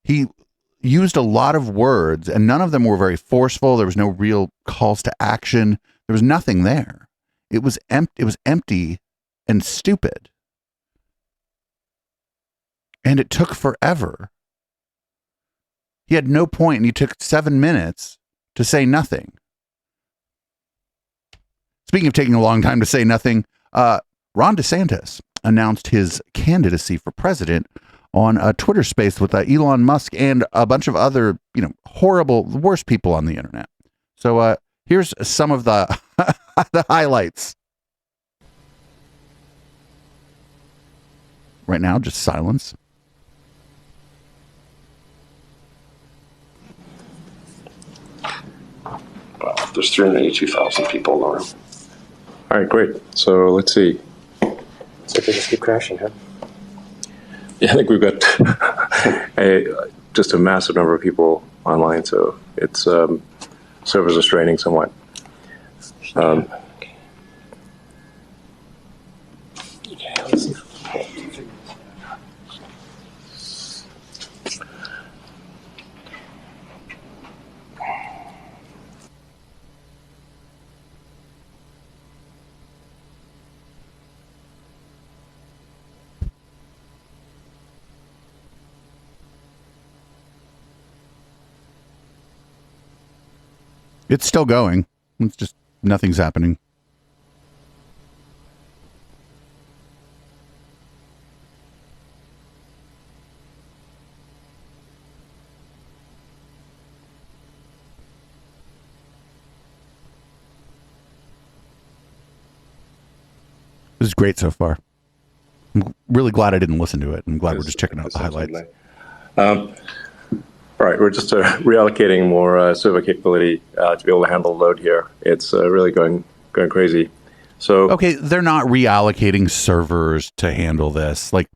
He used a lot of words and none of them were very forceful. There was no real calls to action. There was nothing there. It was empty and stupid. And it took forever. He had no point, and he took 7 minutes to say nothing. Speaking of taking a long time to say nothing, Ron DeSantis announced his candidacy for president on a Twitter space with Elon Musk and a bunch of other, horrible, worst people on the internet. So here's some of the the highlights. Right now, just silence. There's 382,000 people in the room. All right, great. So let's see. So they just keep crashing, huh? Yeah, I think we've got just a massive number of people online, so it's servers are straining somewhat. Okay, let's see. It's still going. It's just nothing's happening. This is great so far. I'm really glad I didn't listen to it. I'm glad we're just checking out the highlights. All right, we're just reallocating more server capability to be able to handle the load here. It's really going crazy. So okay, they're not reallocating servers to handle this. Like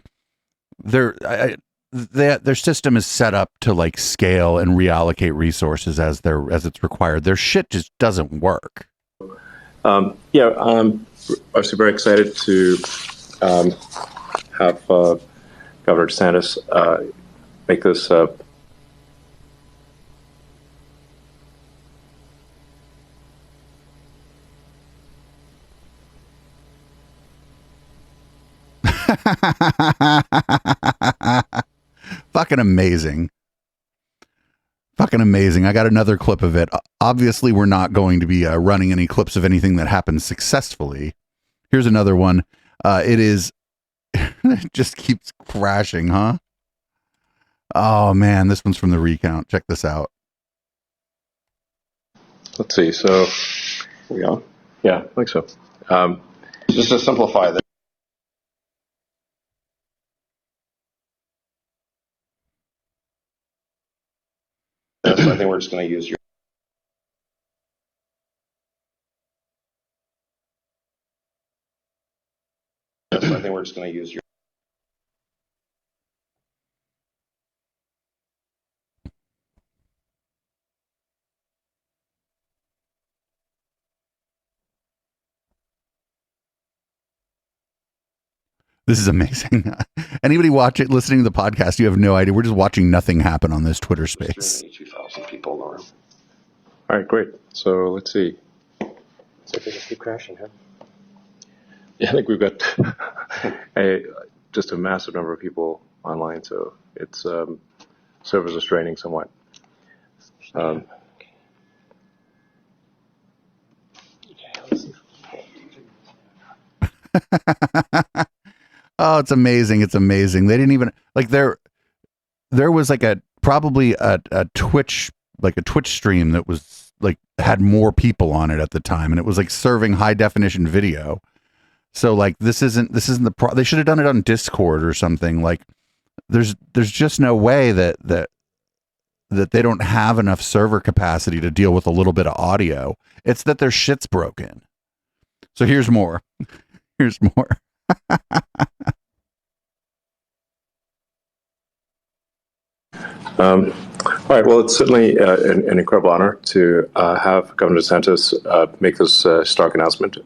their system is set up to like scale and reallocate resources as it's required. Their shit just doesn't work. I'm obviously very excited to have Governor DeSantis make this. Fucking amazing. Fucking amazing. I got another clip of it. Obviously, we're not going to be running any clips of anything that happens successfully. Here's another one. It is it just keeps crashing, huh? Oh man, this one's from the recount. Check this out. let's see. So, we on? Yeah, I think so. Just to simplify this. I think we're just going to use your. I think we're just going to use your. This is amazing. Anybody watch it, listening to the podcast, you have no idea. We're just watching nothing happen on this Twitter space. 2,000 people in the room. All right, great. So let's see. So they just keep crashing, huh? Yeah, I think we've got just a massive number of people online, so it's servers are straining somewhat. Oh, it's amazing. It's amazing. They didn't even like there was like probably a Twitch, like a Twitch stream that was like had more people on it at the time, and it was like serving high definition video. So like this isn't they should have done it on Discord or something. Like there's just no way that they don't have enough server capacity to deal with a little bit of audio. It's that their shit's broken. So here's more. Here's more. All right. Well, it's certainly an incredible honor to have Governor DeSantis make this stark announcement.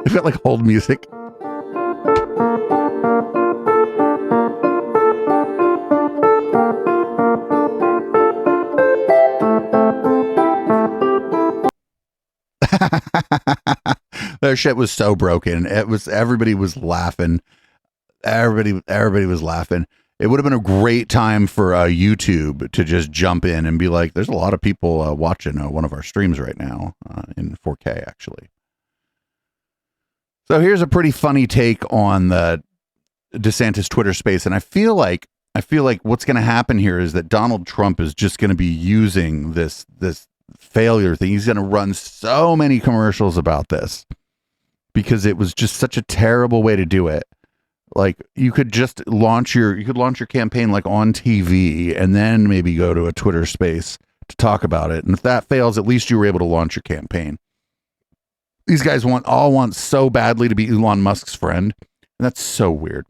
We've got like hold music. Their shit was so broken. Everybody was laughing. Everybody was laughing. It would have been a great time for YouTube to just jump in and be like, there's a lot of people watching one of our streams right now in 4K, actually. So here's a pretty funny take on the DeSantis Twitter space. And I feel like what's going to happen here is that Donald Trump is just going to be using this failure thing. He's going to run so many commercials about this because it was just such a terrible way to do it. Like you could just launch your campaign like on TV and then maybe go to a Twitter space to talk about it. And if that fails, at least you were able to launch your campaign. These guys want so badly to be Elon Musk's friend. And that's so weird.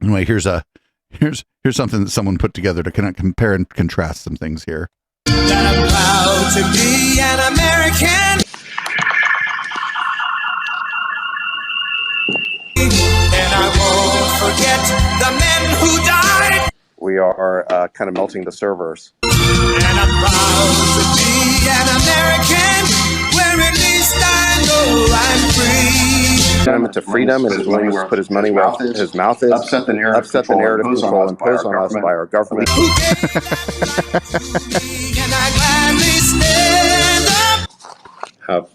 Anyway, here's something that someone put together to kind of compare and contrast some things here. That I'm proud to be an American. And I won't forget the men who died. We are kind of melting the servers. And I'm proud to be an American, where at least I know I'm free. To freedom, and is willing to put his money where his mouth is. Upset the narrative control imposed on us by our government. And I gladly stand up. Have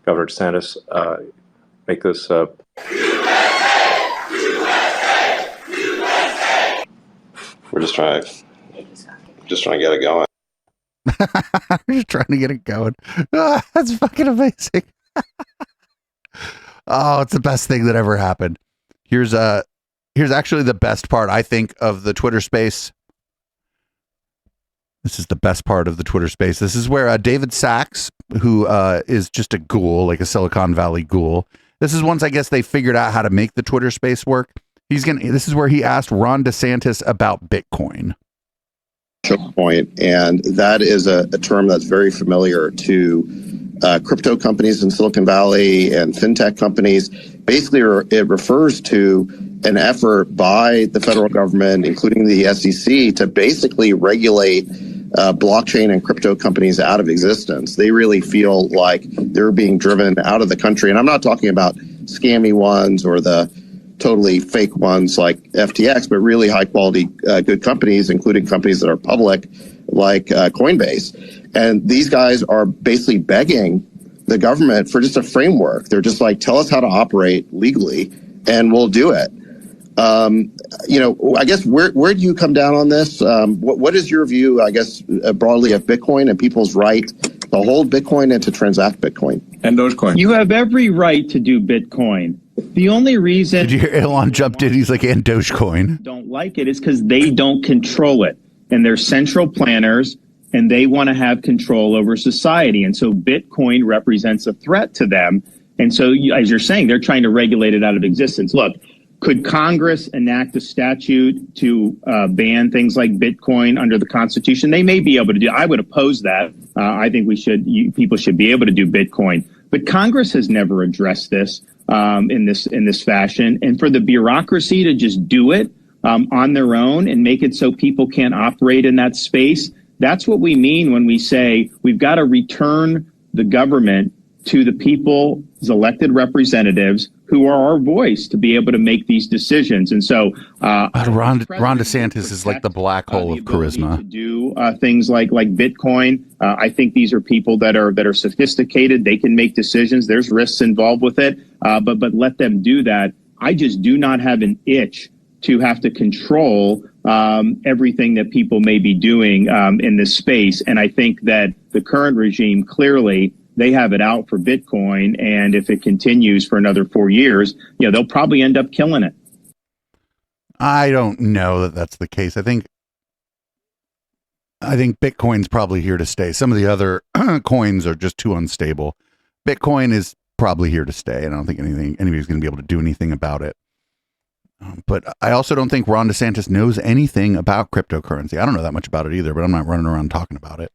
Governor DeSantis make this. We're just trying to get it going. We're just trying to get it going. Oh, that's fucking amazing. Oh, it's the best thing that ever happened. Here's actually the best part, I think, of the Twitter space. This is the best part of the Twitter space. This is where David Sachs, who is just a ghoul, like a Silicon Valley ghoul. This is once I guess they figured out how to make the Twitter space work. This is where he asked Ron DeSantis about Bitcoin. Point, and that is a term that's very familiar to crypto companies in Silicon Valley and fintech companies. Basically, it refers to an effort by the federal government, including the SEC, to basically regulate blockchain and crypto companies out of existence. They really feel like they're being driven out of the country. And I'm not talking about scammy ones or the totally fake ones like FTX, but really high quality, good companies, including companies that are public like Coinbase. And these guys are basically begging the government for just a framework. They're just like, tell us how to operate legally and we'll do it. I guess where do you come down on this? What is your view, I guess, broadly of Bitcoin and people's right to hold Bitcoin and to transact Bitcoin? And Dogecoin. You have every right to do Bitcoin. The only reason... Did you hear Elon jumped in? He's like, and Dogecoin. ...don't like it is because they don't control it. And they're central planners, and they want to have control over society. And so Bitcoin represents a threat to them. And so, as you're saying, they're trying to regulate it out of existence. Look, could Congress enact a statute to ban things like Bitcoin under the Constitution? They may be able to do. I would oppose that. I think people should be able to do Bitcoin. But Congress has never addressed this in this fashion. And for the bureaucracy to just do it on their own and make it so people can't operate in that space, that's what we mean when we say we've got to return the government to the people's elected representatives who are our voice to be able to make these decisions. And so Ron DeSantis is like the black hole of charisma. To do things like Bitcoin. I think these are people that are sophisticated. They can make decisions. There's risks involved with it, but let them do that. I just do not have an itch to have to control everything that people may be doing in this space. And I think that the current regime, clearly, they have it out for Bitcoin. And if it continues for another 4 years, they'll probably end up killing it. I don't know that that's the case. I think Bitcoin's probably here to stay. Some of the other coins are just too unstable. Bitcoin is probably here to stay. I don't think anybody's going to be able to do anything about it. But I also don't think Ron DeSantis knows anything about cryptocurrency. I don't know that much about it either, but I'm not running around talking about it.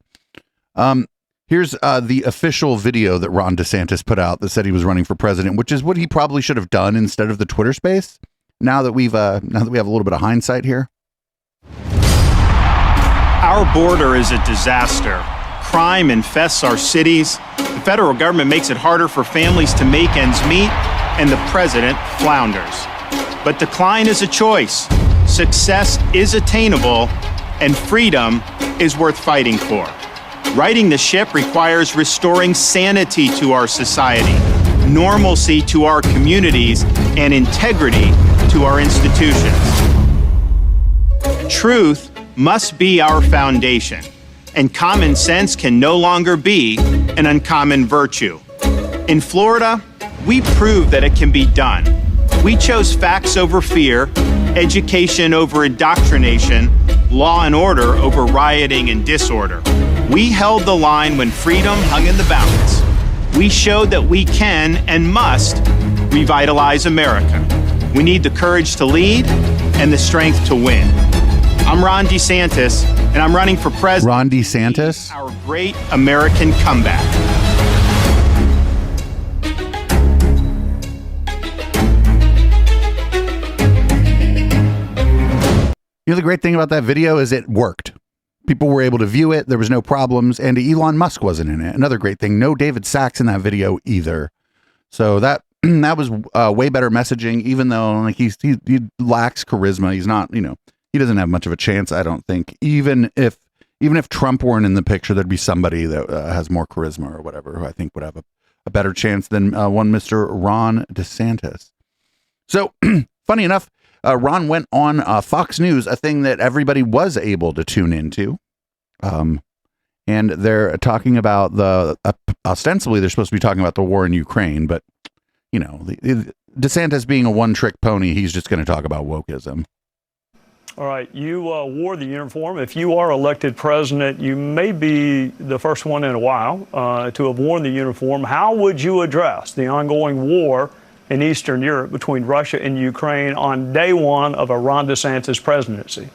Here's the official video that Ron DeSantis put out that said he was running for president, which is what he probably should have done instead of the Twitter space. Now that we have a little bit of hindsight here. Our border is a disaster. Crime infests our cities. The federal government makes it harder for families to make ends meet, and the president flounders. But decline is a choice. Success is attainable, and freedom is worth fighting for. Righting the ship requires restoring sanity to our society, normalcy to our communities, and integrity to our institutions. Truth must be our foundation, and common sense can no longer be an uncommon virtue. In Florida, we proved that it can be done. We chose facts over fear, education over indoctrination, law and order over rioting and disorder. We held the line when freedom hung in the balance. We showed that we can and must revitalize America. We need the courage to lead and the strength to win. I'm Ron DeSantis, and I'm running for president. Ron DeSantis? Our great American comeback. You know, the great thing about that video is it worked. People were able to view it. There was no problems. And Elon Musk wasn't in it. Another great thing. No David Sachs in that video either. So that was way better messaging, even though like he lacks charisma. He's not, he doesn't have much of a chance, I don't think. Even if Trump weren't in the picture, there'd be somebody that has more charisma or whatever, who I think would have a better chance than one Mr. Ron DeSantis. So funny enough, Ron went on Fox News, a thing that everybody was able to tune into. And they're talking about ostensibly they're supposed to be talking about the war in Ukraine, but DeSantis being a one-trick pony, he's just going to talk about wokeism. All right, you wore the uniform. If you are elected president, you may be the first one in a while to have worn the uniform. How would you address the ongoing war in Eastern Europe between Russia and Ukraine on day one of a Ron DeSantis presidency?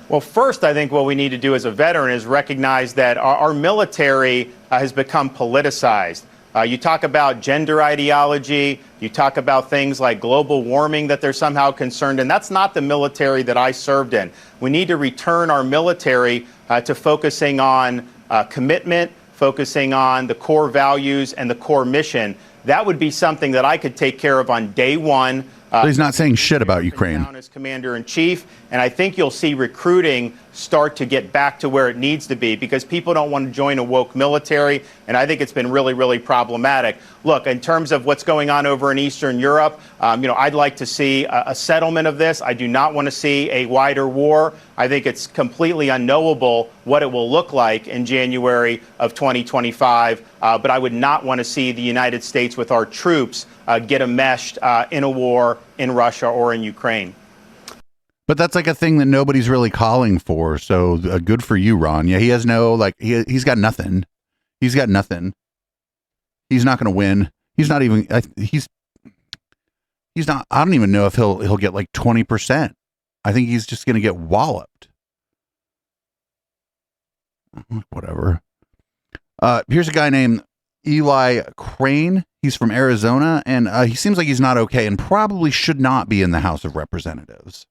Well, first, I think what we need to do as a veteran is recognize that our military has become politicized. You talk about gender ideology, you talk about things like global warming that they're somehow concerned, and that's not the military that I served in. We need to return our military to focusing on commitment, focusing on the core values and the core mission that would be something that I could take care of on day one. So he's not saying shit about Ukraine. As commander-in-chief, and I think you'll see recruiting start to get back to where it needs to be because people don't want to join a woke military, and I think it's been really, really problematic. Look, in terms of what's going on over in Eastern Europe, I'd like to see a settlement of this. I do not want to see a wider war. I think it's completely unknowable what it will look like in January of 2025, but I would not want to see the United States with our troops get enmeshed in a war in Russia or in Ukraine. But that's like a thing that nobody's really calling for. So good for you, Ron. Yeah, he has no, like, he's got nothing. He's got nothing. He's not going to win. He's not even, he's not, I don't even know if he'll get like 20%. I think he's just going to get walloped. Whatever. Here's a guy named Eli Crane. He's from Arizona, and he seems like he's not okay and probably should not be in the House of Representatives.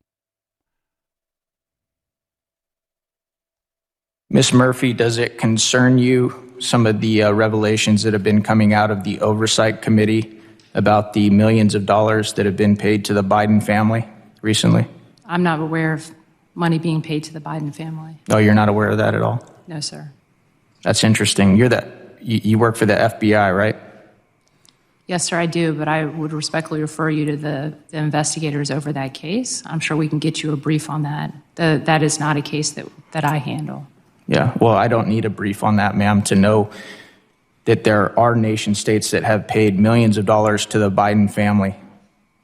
Ms. Murphy, does it concern you, some of the revelations that have been coming out of the Oversight Committee about the millions of dollars that have been paid to the Biden family recently? I'm not aware of money being paid to the Biden family. Oh, you're not aware of that at all? No, sir. That's interesting. You work for the FBI, right? Yes, sir, I do, but I would respectfully refer you to the investigators over that case. I'm sure we can get you a brief on that. That is not a case that I handle. Yeah, well, I don't need a brief on that, ma'am, to know that there are nation states that have paid millions of dollars to the Biden family.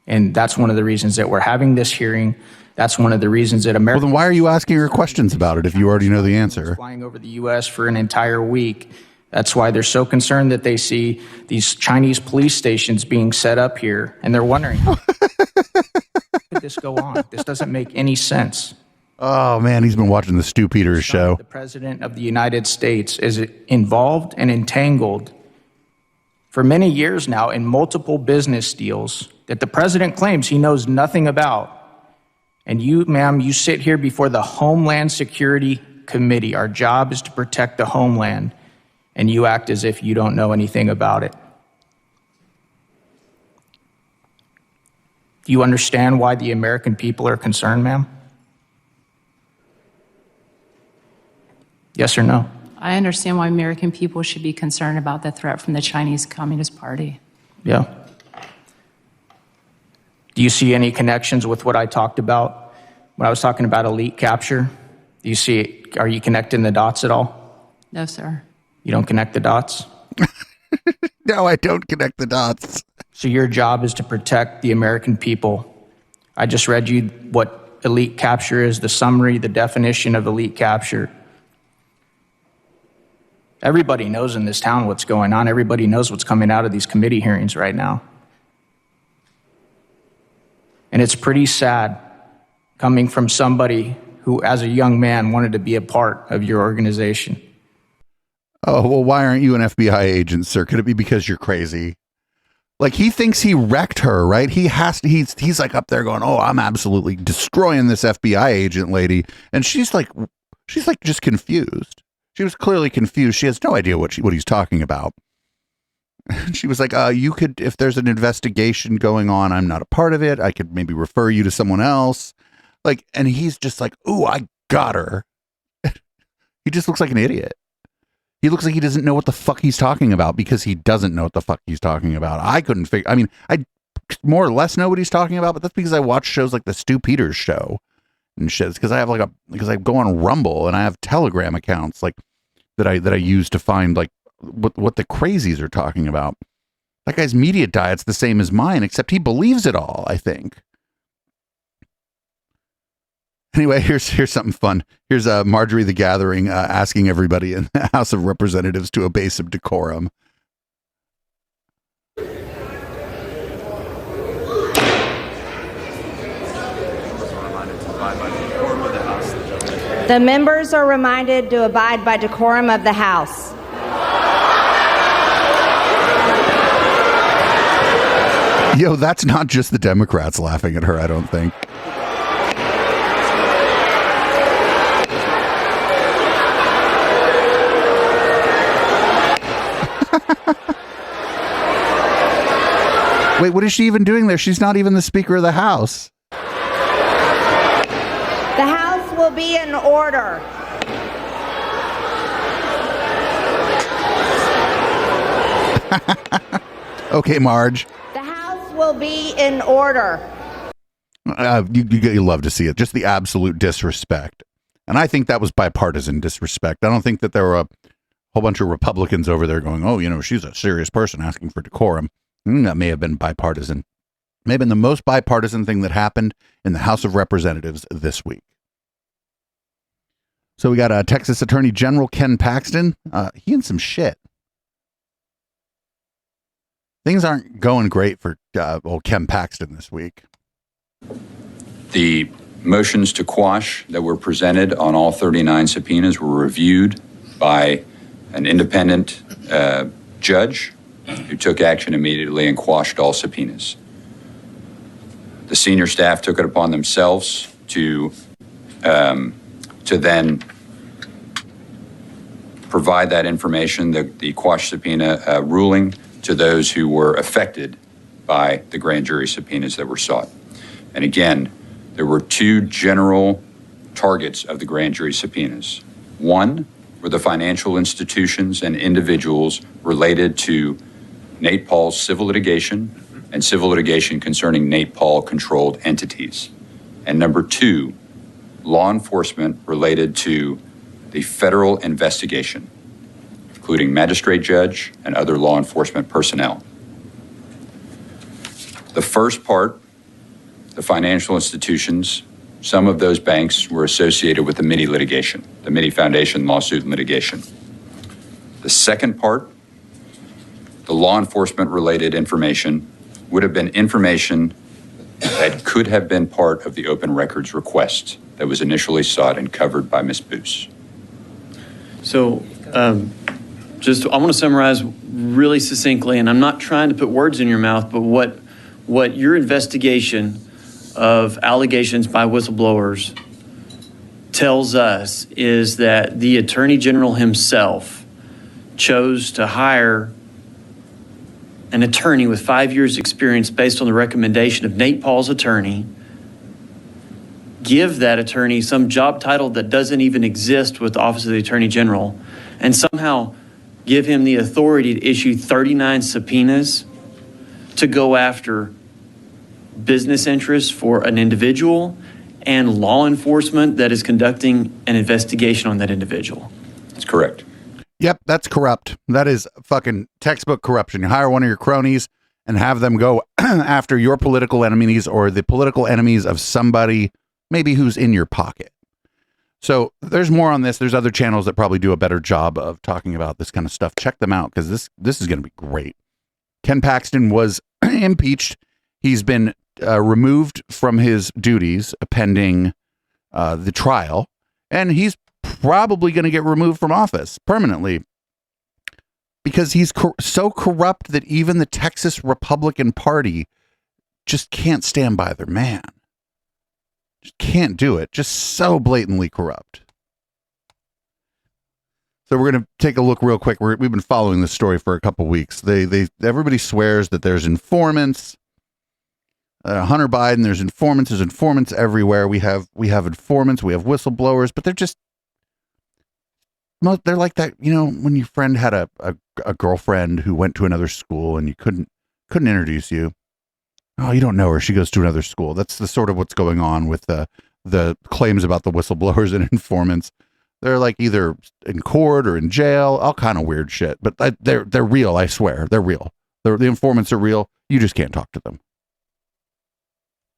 And that's one of the reasons that we're having this hearing. That's one of the reasons that America... Well, then why are you asking her questions about it if you already know the answer? ...flying over the U.S. for an entire week. That's why they're so concerned that they see these Chinese police stations being set up here, and they're wondering, how could this go on? This doesn't make any sense. Oh, man, he's been watching the Stu Peters show. The President of the United States is involved and entangled for many years now in multiple business deals that the President claims he knows nothing about. And you, ma'am, you sit here before the Homeland Security Committee. Our job is to protect the homeland, and you act as if you don't know anything about it. Do you understand why the American people are concerned, ma'am? Yes or no? I understand why American people should be concerned about the threat from the Chinese Communist Party. Yeah. Do you see any connections with what I talked about when I was talking about elite capture? Do you see, are you connecting the dots at all? No, sir. You don't connect the dots? No, I don't connect the dots. So your job is to protect the American people. I just read you what elite capture is, the summary, the definition of elite capture. Everybody knows in this town what's going on. Everybody knows what's coming out of these committee hearings right now. And it's pretty sad coming from somebody who, as a young man, wanted to be a part of your organization. Oh, well, why aren't you an FBI agent, sir? Could it be because you're crazy? Like, he thinks he wrecked her, right? He's like up there going, oh, I'm absolutely destroying this FBI agent lady. And she's like just confused. She was clearly confused. She has no idea what he's talking about. She was like, you could, if there's an investigation going on, I'm not a part of it. I could maybe refer you to someone else. Like, and he's just like, ooh, I got her. He just looks like an idiot. He looks like he doesn't know what the fuck he's talking about because he doesn't know what the fuck he's talking about. I couldn't figure, I mean, I more or less know what he's talking about, but that's because I watch shows like the Stu Peters show and shit. Because I go on Rumble and I have Telegram accounts like that I use to find like what the crazies are talking about. That guy's media diet's the same as mine, except he believes it all, I think. Anyway, here's something fun. Here's Marjorie the Gathering asking everybody in the House of Representatives to obey some decorum. The members are reminded to abide by decorum of the House. Yo, that's not just the Democrats laughing at her, I don't think. Wait, what is she even doing there? She's not even the Speaker of the House. The House will be in order. Okay, Marge. The House will be in order. You love to see it. Just the absolute disrespect. And I think that was bipartisan disrespect. I don't think that there were a whole bunch of Republicans over there going, oh, she's a serious person asking for decorum. That may have been bipartisan. May have been the most bipartisan thing that happened in the House of Representatives this week. So we got Texas Attorney General Ken Paxton. He in some shit. Things aren't going great for old Ken Paxton this week. The motions to quash that were presented on all 39 subpoenas were reviewed by an independent judge who took action immediately and quashed all subpoenas. The senior staff took it upon themselves to then provide that information, the quash subpoena ruling, to those who were affected by the grand jury subpoenas that were sought. And again, there were two general targets of the grand jury subpoenas. One were the financial institutions and individuals related to Nate Paul's civil litigation and civil litigation concerning Nate Paul controlled entities. And number two, law enforcement related to the federal investigation, including magistrate judge and other law enforcement personnel. The first part, the financial institutions, some of those banks were associated with the Mitty litigation, the Mitty Foundation lawsuit and litigation. The second part, the law enforcement related information, would have been information that could have been part of the open records request that was initially sought and covered by Ms. Boos. So, I want to summarize really succinctly, and I'm not trying to put words in your mouth, but what your investigation of allegations by whistleblowers tells us is that the Attorney General himself chose to hire an attorney with 5 years experience based on the recommendation of Nate Paul's attorney, give that attorney some job title that doesn't even exist with the Office of the Attorney General, and somehow give him the authority to issue 39 subpoenas to go after business interests for an individual and law enforcement that is conducting an investigation on that individual. That's correct. Yep, that's corrupt. That is fucking textbook corruption. You hire one of your cronies and have them go after your political enemies or the political enemies of somebody maybe who's in your pocket. So there's more on this. There's other channels that probably do a better job of talking about this kind of stuff. Check them out because this is going to be great. Ken Paxton was impeached. He's been removed from his duties pending the trial, and he's probably going to get removed from office permanently because he's so corrupt that even the Texas Republican Party just can't stand by their man. Just can't do it. Just so blatantly corrupt. So we're going to take a look real quick. We've been following this story for a couple weeks. Everybody swears that there's informants. Hunter Biden, there's informants everywhere. We have informants, we have whistleblowers, but they're like that, when your friend had a girlfriend who went to another school and you couldn't introduce you. Oh, you don't know her. She goes to another school. That's the sort of what's going on with the claims about the whistleblowers and informants. They're like either in court or in jail, all kind of weird shit. But they're real, I swear. They're real. The informants are real. You just can't talk to them.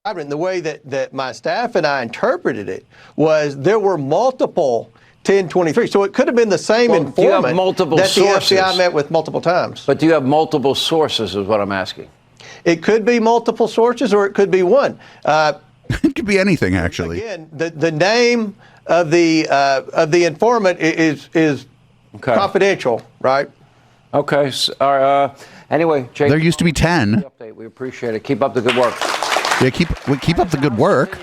The way that my staff and I interpreted it was there were multiple 1023. So it could have been the same informant you have multiple that sources. the FBI met with multiple times. But do you have multiple sources is what I'm asking. It could be multiple sources or it could be one. It could be anything, actually. Again, the name of the informant is confidential, right? Okay. Anyway, Jake, there used to be 10. We appreciate it. Keep up the good work. Yeah, keep up the good work.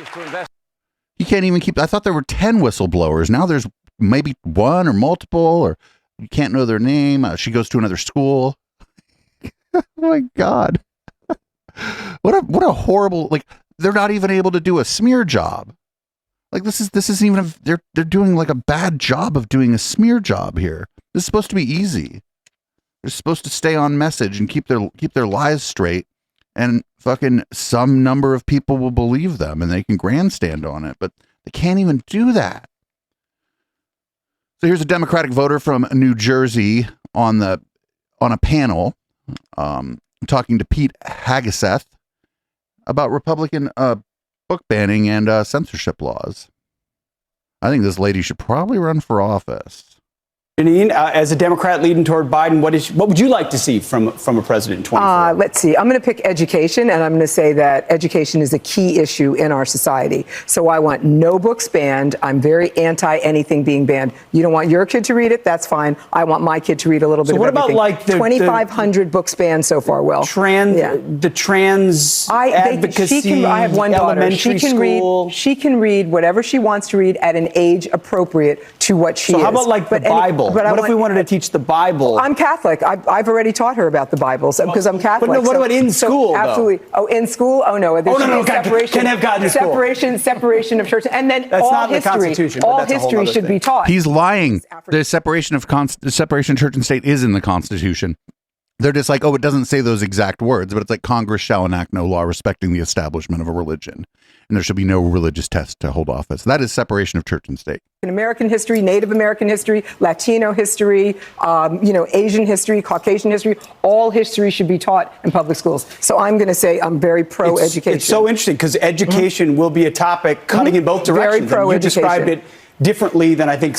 You can't even keep. I thought there were 10 whistleblowers. Now there's maybe one or multiple, or you can't know their name. She goes to another school. Oh my God. What a horrible, like, they're not even able to do a smear job. Like, this isn't even, they're doing like a bad job of doing a smear job here. This is supposed to be easy. They're supposed to stay on message and keep their lies straight, and fucking some number of people will believe them and they can grandstand on it, but they can't even do that. So here's a Democratic voter from New Jersey on a panel talking to Pete Hageseth about Republican book banning and censorship laws. I think this lady should probably run for office. Janine, as a Democrat leading toward Biden, what would you like to see from a president in 2024? Let's see. I'm going to pick education, and I'm going to say that education is a key issue in our society. So I want no books banned. I'm very anti anything being banned. You don't want your kid to read it? That's fine. I want my kid to read a little bit of everything. So what about like 2,500 books banned so far, Will? The trans advocacy, I have one daughter. She can read whatever she wants to read at an age appropriate to what she is. So how about like the Bible? What if we wanted to teach the Bible? I'm Catholic. I've already taught her about the Bible because I'm Catholic. But no, what about in school? Absolutely. Oh, in school? Oh no. Separation. Can have gotten separation of church, and then that's all not in history. The Constitution, all history should be taught. He's lying. The separation of church and state is in the Constitution. They're just like, oh, it doesn't say those exact words, but it's like Congress shall enact no law respecting the establishment of a religion, and there should be no religious test to hold office. That is separation of church and state. In American history, Native American history, Latino history, Asian history, Caucasian history, all history should be taught in public schools. So I'm going to say I'm very pro-education. It's so interesting because education will be a topic cutting in both directions. Very pro-education. You described it differently than I think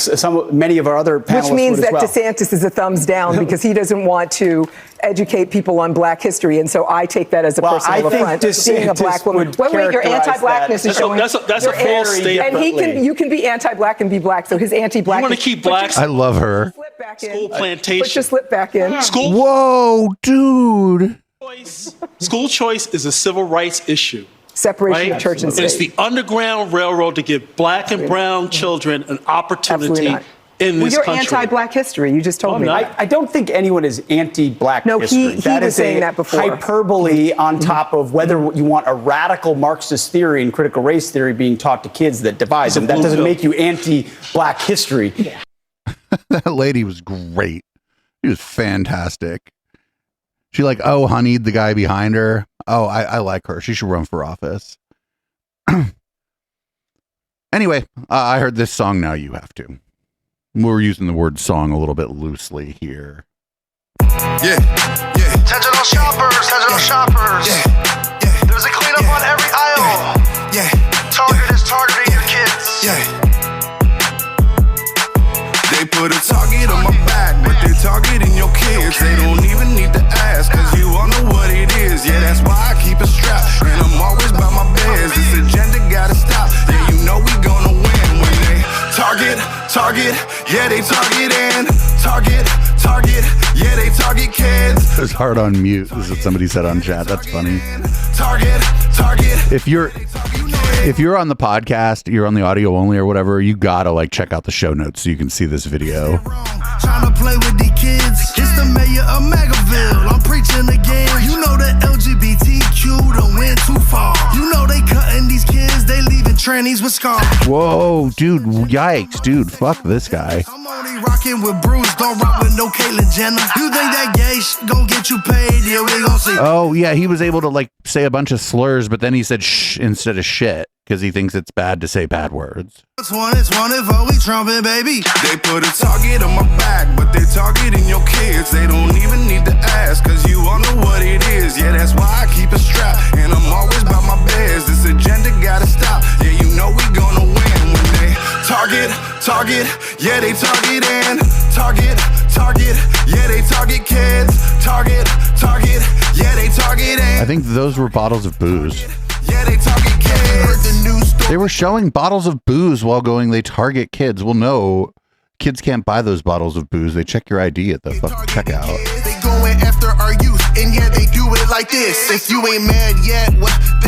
many of our other panelists would as well. Which means that DeSantis is a thumbs down because he doesn't want to educate people on black history, and so I take that as a personal affront. Being a black woman. Wait, your anti-blackness is showing. That's a false statement. And you can be anti-black and be black. So his anti-black. You want to keep blacks? I love her. School plantation. Put your slip back in. School. Whoa, dude. School choice is a civil rights issue. Separation of church and state. It's the Underground Railroad to give black and brown children an opportunity in this country. You're anti-black history. You just told me. I don't think anyone is anti-black history. No, he was saying that before. Hyperbole on top of whether you want a radical Marxist theory and critical race theory being taught to kids that divide them. That doesn't make you anti-black history. Yeah. That lady was great. She was fantastic. She oh honeyed the guy behind her. Oh, I like her. She should run for office. Anyway, I heard this song. Now you have to. We're using the word song a little bit loosely here. Yeah. Digital shoppers. Yeah. There's a cleanup on every aisle. Yeah. Target is targeting your kids. Yeah. They put a target on my back, but they're targeting your kids. They don't even need to ask, cause you all know what it is. Yeah, that's why I keep a strap, and I'm always by my beds. This agenda gotta stop. Yeah, you know we gonna win when they target. Yeah, they targeting. Target. Yeah, they target kids. It was hard on mute. This is what somebody said on chat. That's funny. Target. If you're on the podcast, you're on the audio only or whatever, you gotta check out the show notes so you can see this video. Trying to play with the kids. It's the mayor of Magaville. I'm preaching again. You know the LGBTQ done went too far. You know they cutting these kids. They leaving trannies with scars. Whoa, dude. Yikes, dude. Fuck this guy. I'm only rocking with Bruce. Don't rock with no Caitlyn Jenner. You think that gay shit gon' get you paid? Yeah, we gon' see. Oh, yeah. He was able to say a bunch of slurs, but then he said shh instead of shit because he thinks it's bad to say bad words. It's one for we trumpet, baby. They put a target on my back, but they targeting your kids. They don't even need to ask, cause you all know what it is. Yeah, that's why I keep a strap, and I'm always by my beds. This agenda gotta stop. Yeah, you know we gonna win when they target. Yeah, they targeting. Target. Yeah, they target kids. Target. Yeah, they targeting. I think those were bottles of booze. Yeah, they target kids. They were showing bottles of booze while going, they target kids. Well, no, kids can't buy those bottles of booze. They check your ID at the fucking checkout. They going after our youth, and yeah, they do it like this. If you ain't mad yet,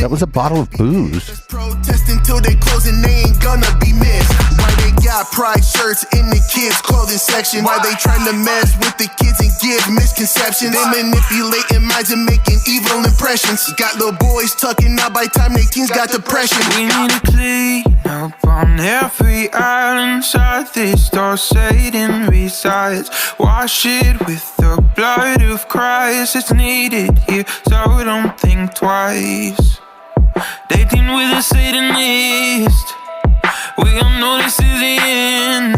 that was a bottle of booze. Protesting till they close and they ain't gonna be missed. Why they got pride shirts in the kids' clothing section. Why they trying to mess with the kids and give misconceptions? They manipulating minds and making evil impressions. Got little boys tucking out by time their teens got depression. We need to clean up on every island inside this door. Satan resides. Wash it with the blood of Christ. It's needed here, so don't think twice. Dating with a Satanist, we all know this is the end.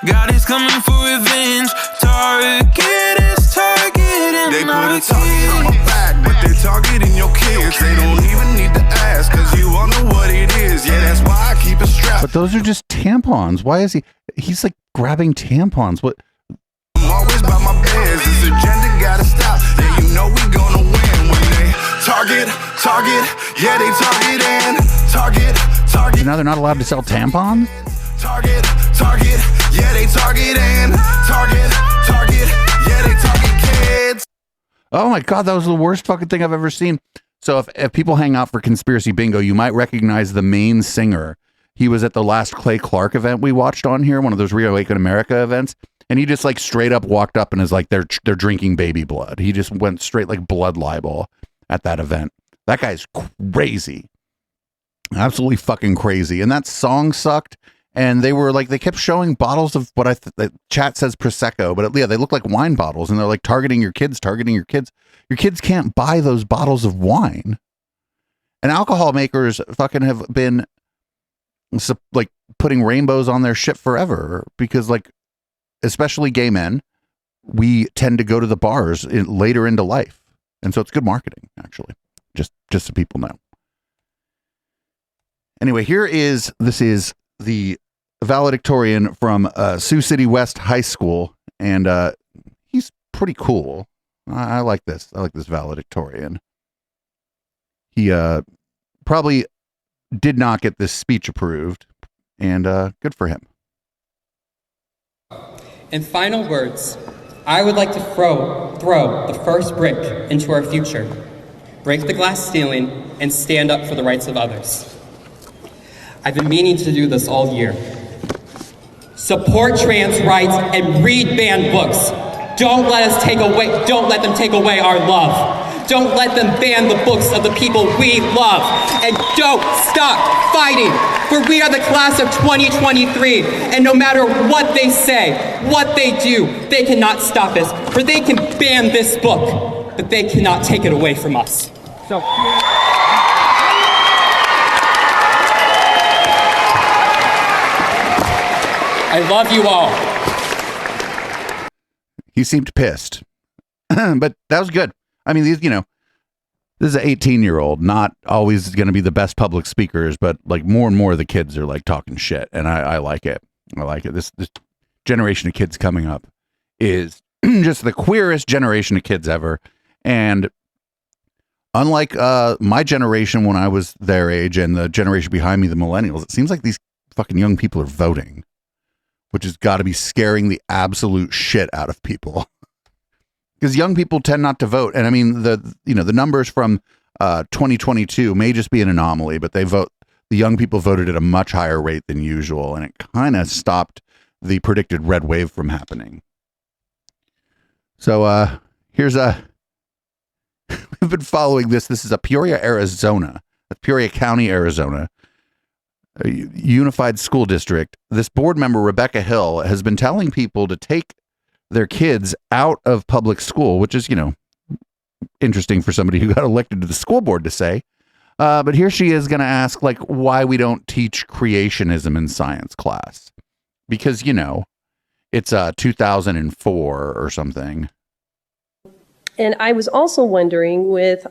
God is coming for revenge. Target is targeting. They put a target on my back, but they're targeting your kids. They don't even need to ask, cause you all know what it is. Yeah, that's why I keep it strapped. But those are just tampons. Why is he's like grabbing tampons? What? I'm always by my bears. This agenda gotta stop. Yeah, you know we gonna win when they target, yeah, they target. Now they're not allowed to sell tampons? Target, yeah, they target and target, yeah, they target kids. Oh my God, that was the worst fucking thing I've ever seen. So if people hang out for Conspiracy Bingo, you might recognize the main singer. He was at the last Clay Clark event we watched on here, one of those Reawaken America events. And he just like straight up walked up and is like, they're drinking baby blood. He just went straight like blood libel at that event. That guy's crazy. Absolutely fucking crazy. And that song sucked. And they were like, they kept showing bottles of what the chat says Prosecco, but yeah, they look like wine bottles, and they're like targeting your kids. Your kids can't buy those bottles of wine. And alcohol makers fucking have been like putting rainbows on their shit forever, because like, especially gay men, we tend to go to the bars later into life. And so it's good marketing, actually, just so people know. Anyway, this is the valedictorian from Sioux City West High School, and he's pretty cool. I like this. I like this valedictorian. He probably did not get this speech approved, and good for him. In final words, I would like to throw the first brick into our future, break the glass ceiling, and stand up for the rights of others. I've been meaning to do this all year. Support trans rights and read banned books. Don't let them take away our love. Don't let them ban the books of the people we love. And don't stop fighting, for we are the class of 2023. And no matter what they say, what they do, they cannot stop us. For they can ban this book, but they cannot take it away from us. So. I love you all. He seemed pissed, but that was good. I mean, this is an 18-year-old, not always going to be the best public speakers, but like more and more of the kids are like talking shit, and I like it. I like it. This generation of kids coming up is just the queerest generation of kids ever. And unlike my generation when I was their age and the generation behind me, the millennials, it seems like these fucking young people are voting, which has got to be scaring the absolute shit out of people. Because young people tend not to vote. And I mean, the numbers from 2022 may just be an anomaly, but the young people voted at a much higher rate than usual. And it kind of stopped the predicted red wave from happening. So we've been following this. This is a Peoria, Arizona, Peoria County, Arizona, a unified school district. This board member, Rebecca Hill, has been telling people to take their kids out of public school, which is, interesting for somebody who got elected to the school board to say. But here she is going to ask, like, why we don't teach creationism in science class. Because, it's 2004 or something. And I was also wondering with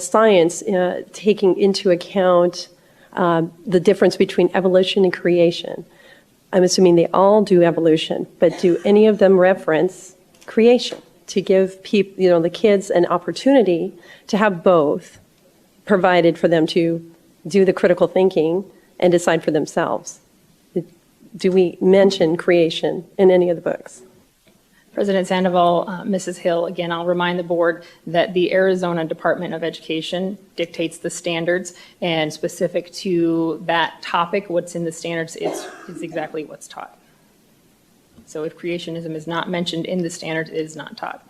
science taking into account the difference between evolution and creation. I'm assuming they all do evolution, but do any of them reference creation to give people, the kids an opportunity to have both provided for them to do the critical thinking and decide for themselves? Do we mention creation in any of the books? President Sandoval, Mrs. Hill, again, I'll remind the board that the Arizona Department of Education dictates the standards, and specific to that topic, what's in the standards is exactly what's taught. So if creationism is not mentioned in the standards, it is not taught.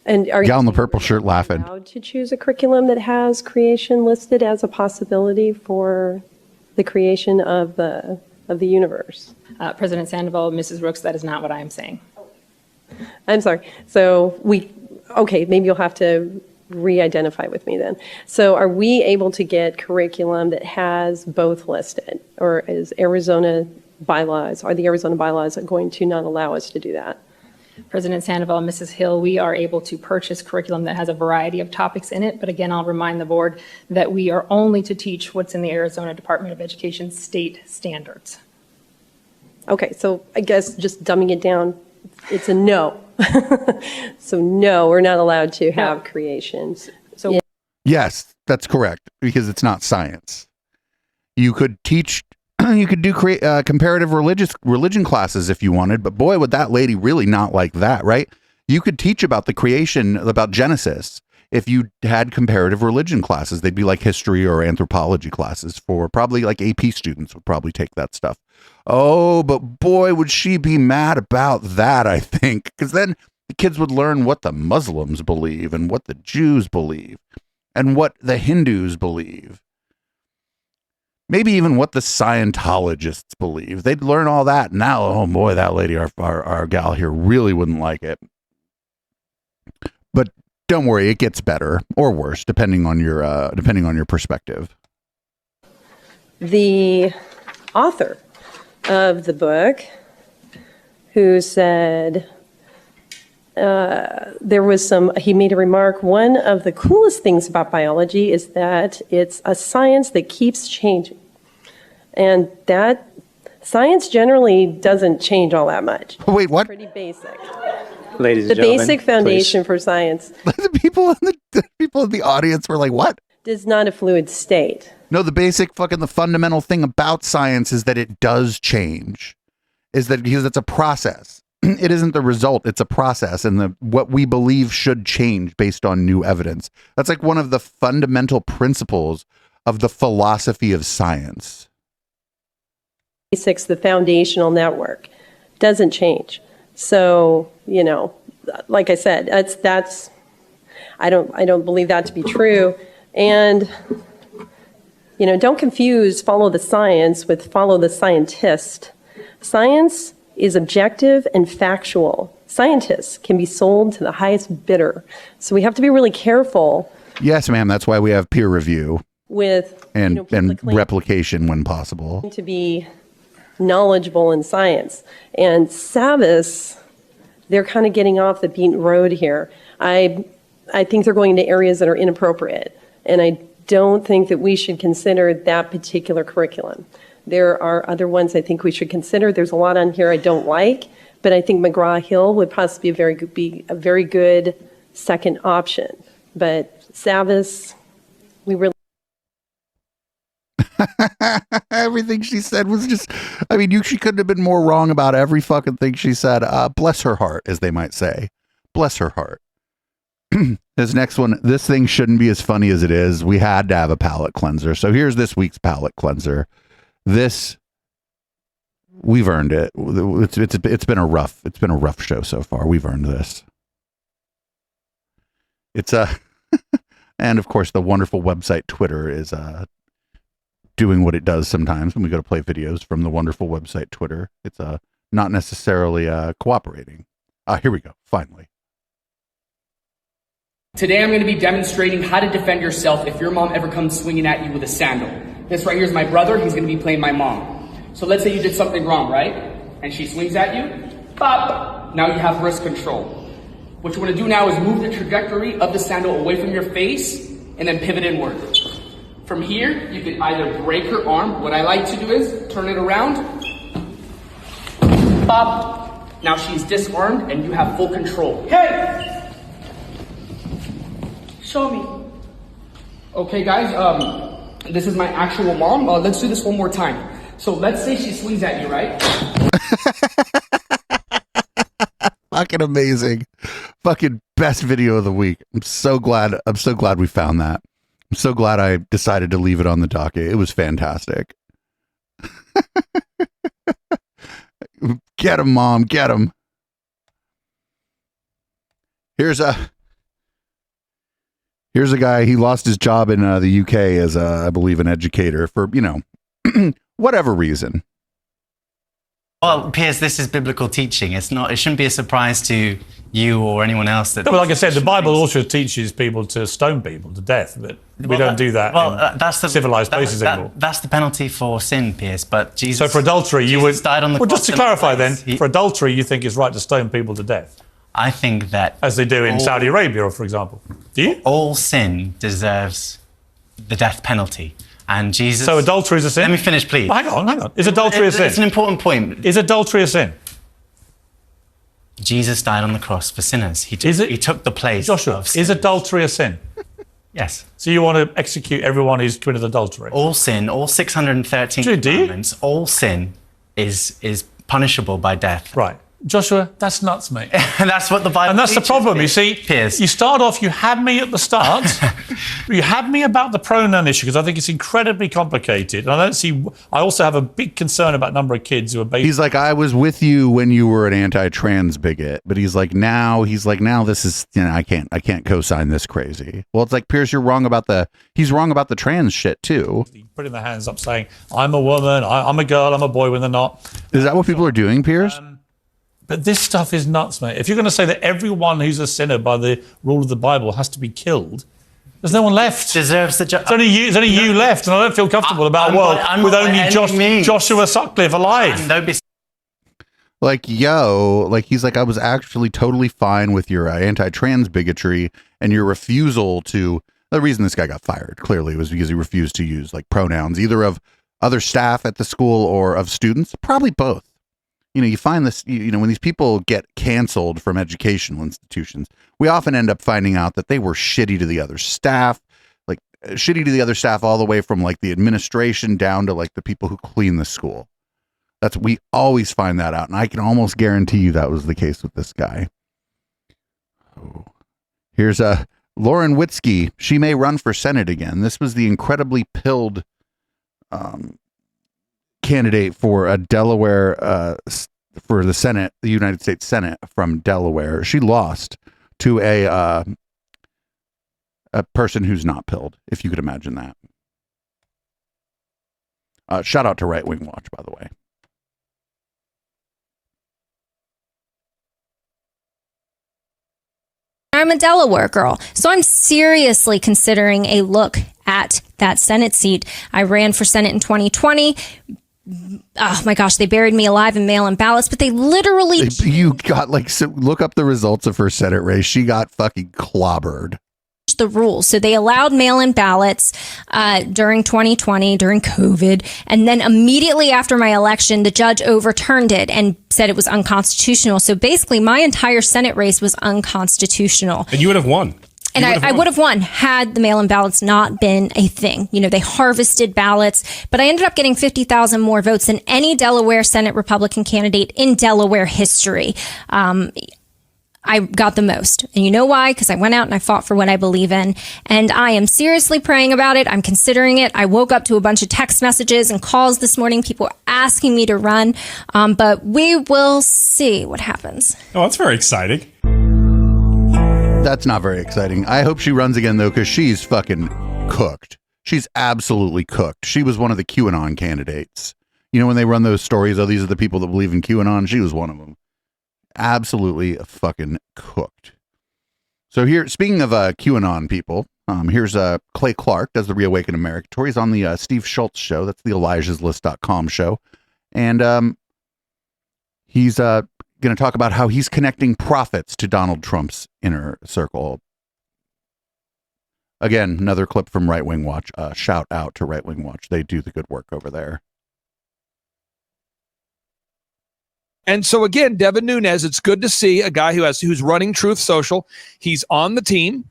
And are Gal in the you purple shirt laughing. allowed to choose a curriculum that has creation listed as a possibility for the creation of the universe? President Sandoval, Mrs. Rooks, that is not what I am saying. I'm sorry. So okay, maybe you'll have to re-identify with me then. So are we able to get curriculum that has both listed, or is Arizona bylaws, are the Arizona bylaws going to not allow us to do that? President Sandoval, Mrs. Hill, we are able to purchase curriculum that has a variety of topics in it, but again, I'll remind the board that we are only to teach what's in the Arizona Department of Education state standards. Okay, so I guess just dumbing it down, it's a no. So no, we're not allowed to have creations. So Yes, that's correct, because it's not science. You could teach, you could do comparative religion classes if you wanted, but boy, would that lady really not like that, right? You could teach about the creation, about Genesis, if you had comparative religion classes. They'd be like history or anthropology classes for probably like AP students would probably take that stuff. Oh, but boy, would she be mad about that, I think, because then the kids would learn what the Muslims believe and what the Jews believe and what the Hindus believe. Maybe even what the Scientologists believe. They'd learn all that. Now, oh boy, that lady, our gal here really wouldn't like it. But don't worry, it gets better or worse depending on your perspective. the author of the book, who said he made a remark, one of the coolest things about biology is that it's a science that keeps changing. And that science generally doesn't change all that much. Wait, what? Pretty basic. Ladies The and gentlemen, basic foundation for science the people in the audience were like, what? is not a fluid state. No, the fundamental thing about science is that it does change. Because it's a process. It isn't the result, it's a process, and what we believe should change based on new evidence. That's like one of the fundamental principles of the philosophy of science. Basics, the foundational network, doesn't change. So, like I said, that's I don't believe that to be true. And don't confuse follow the science with follow the scientist. Science is objective and factual. Scientists can be sold to the highest bidder. So we have to be really careful. Yes, ma'am. That's why we have peer review With and replication when possible. To be knowledgeable in science. And Savvis, they're kind of getting off the beaten road here. I think they're going into areas that are inappropriate. And I don't think that we should consider that particular curriculum. There are other ones I think we should consider. There's a lot on here I don't like, but I think McGraw-Hill would possibly be a very good second option. But Savvis, we really... Everything she said was just, she couldn't have been more wrong about every fucking thing she said. Bless her heart, as they might say. Bless her heart. This next one, this thing shouldn't be as funny as it is. We had to have a palate cleanser. So here's this week's palate cleanser. This, we've earned it. It's been a rough show so far. We've earned this. It's and of course the wonderful website Twitter is doing what it does sometimes when we go to play videos from the wonderful website Twitter. It's not necessarily cooperating. Here we go. Finally. Today I'm going to be demonstrating how to defend yourself if your mom ever comes swinging at you with a sandal. This right here is my brother. He's going to be playing my mom. So let's say you did something wrong, right? And she swings at you. Pop! Now you have wrist control. What you want to do now is move the trajectory of the sandal away from your face and then pivot inward. From here, you can either break her arm. What I like to do is turn it around. Pop! Now she's disarmed and you have full control. Hey! Show me. Okay, guys, this is my actual mom. Let's do this one more time. So let's say she swings at you, right? fucking amazing. Fucking best video of the week. I'm so glad we found that. I'm so glad I decided to leave it on the docket. It was fantastic. Get him, Mom. Get him. Here's a guy. He lost his job in the UK as, I believe, an educator for, whatever reason. Well, Piers, this is biblical teaching. It shouldn't be a surprise to you or anyone else that. No, but like I said, the Bible also teaches people to stone people to death, but we don't do that in that's the civilized places anymore. That's the penalty for sin, Piers. But Jesus. So for adultery, Jesus died on the cross. Well, just to clarify, then, for adultery, you think it's right to stone people to death? I think that, as they do in Saudi Arabia, for example. Do you? All sin deserves the death penalty. And Jesus. So adultery is a sin? Let me finish, please. Well, hang on. Is adultery a sin? It's an important point. Is adultery a sin? Jesus died on the cross for sinners. He took the place of sin. Is adultery a sin? Yes. So you want to execute everyone who's committed adultery? All sin, all 613 commandments, all sin is punishable by death. Right. Joshua, that's nuts, mate. That's what the Bible And that's teaches, the problem, you see. Piers. You start off, you had me at the start. You had me about the pronoun issue, because I think it's incredibly complicated. And I also have a big concern about number of kids who are based. He's like, I was with you when you were an anti-trans bigot, but he's like, now this is, I can't co-sign this crazy. Well, it's like, Pierce, he's wrong about the trans shit too. Putting their hands up saying, I'm a woman, I'm a girl, I'm a boy when they're not. Is that what people are doing, Pierce? But this stuff is nuts, mate. If you're going to say that everyone who's a sinner by the rule of the Bible has to be killed, there's no one left. Deserves the There's only you left, and I don't feel comfortable about a world with only Joshua Sutcliffe alive. Like, he's like, I was actually totally fine with your anti-trans bigotry and your refusal to. The reason this guy got fired clearly was because he refused to use like pronouns either of other staff at the school or of students, probably both. You find this, when these people get canceled from educational institutions, we often end up finding out that they were shitty to the other staff, like shitty to the other staff all the way from like the administration down to like the people who clean the school. We always find that out. And I can almost guarantee you that was the case with this guy. Oh. Here's Lauren Witzke. She may run for Senate again. This was the incredibly pilled candidate for a Delaware for the Senate, the United States Senate from Delaware. She lost to a person who's not pilled, if you could imagine that. Shout out to Right Wing Watch, by the way. I'm a Delaware girl, so I'm seriously considering a look at that Senate seat. I ran for Senate in 2020. Oh my gosh, they buried me alive in mail-in ballots, but they literally... You got look up the results of her Senate race. She got fucking clobbered. The rules. So they allowed mail-in ballots during 2020, during COVID, and then immediately after my election, the judge overturned it and said it was unconstitutional. So basically, my entire Senate race was unconstitutional. And you would have won. And I would have won had the mail-in ballots not been a thing. They harvested ballots, but I ended up getting 50,000 more votes than any Delaware Senate Republican candidate in Delaware history. I got the most. And you know why? Because I went out and I fought for what I believe in. And I am seriously praying about it. I'm considering it. I woke up to a bunch of text messages and calls this morning. People are asking me to run. But we will see what happens. Oh, that's very exciting. That's not very exciting. I hope she runs again, though, because she's fucking cooked. She's absolutely cooked. She was one of the QAnon candidates. When they run those stories, these are the people that believe in QAnon. She was one of them. Absolutely fucking cooked. So here, speaking of QAnon people, here's Clay Clark, does the Reawaken America tour. He's on the Steve Schultz show. That's the ElijahsList.com show. And he's going to talk about how he's connecting prophets to Donald Trump's inner circle. Again, another clip from Right Wing Watch. Shout out to Right Wing Watch. They do the good work over there. And so again, Devin Nunes, it's good to see a guy who's running Truth Social. He's on the team.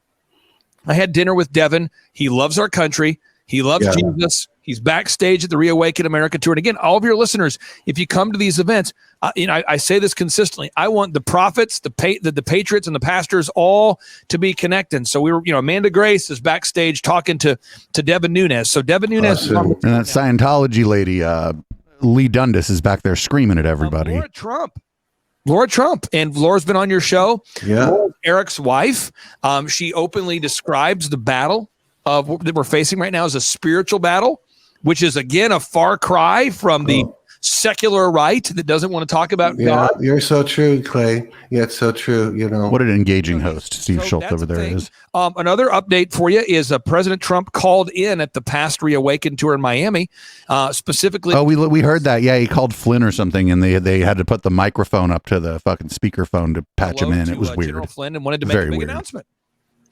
I had dinner with Devin. He loves our country. He loves Jesus. He's backstage at the Reawaken America Tour. And again, all of your listeners, if you come to these events, I say this consistently. I want the prophets, the patriots, and the pastors all to be connected. So we were, Amanda Grace is backstage talking to Devin Nunes. So Devin Nunes, and that Scientology lady, Lee Dundas, is back there screaming at everybody. Laura Trump, and Laura's been on your show. Yeah, Laura's Eric's wife. She openly describes the battle that we're facing right now as a spiritual battle, which is again a far cry from the secular right that doesn't want to talk about God. You're so true, Clay. Yeah, it's so true. What an engaging host Steve Schultz over there is. Another update for you is President Trump called in at the past Reawaken tour in Miami, specifically. Oh, we heard that. Yeah, he called Flynn or something, and they had to put the microphone up to the fucking speakerphone to patch him in. It was weird. General Flynn, and wanted to make a big announcement.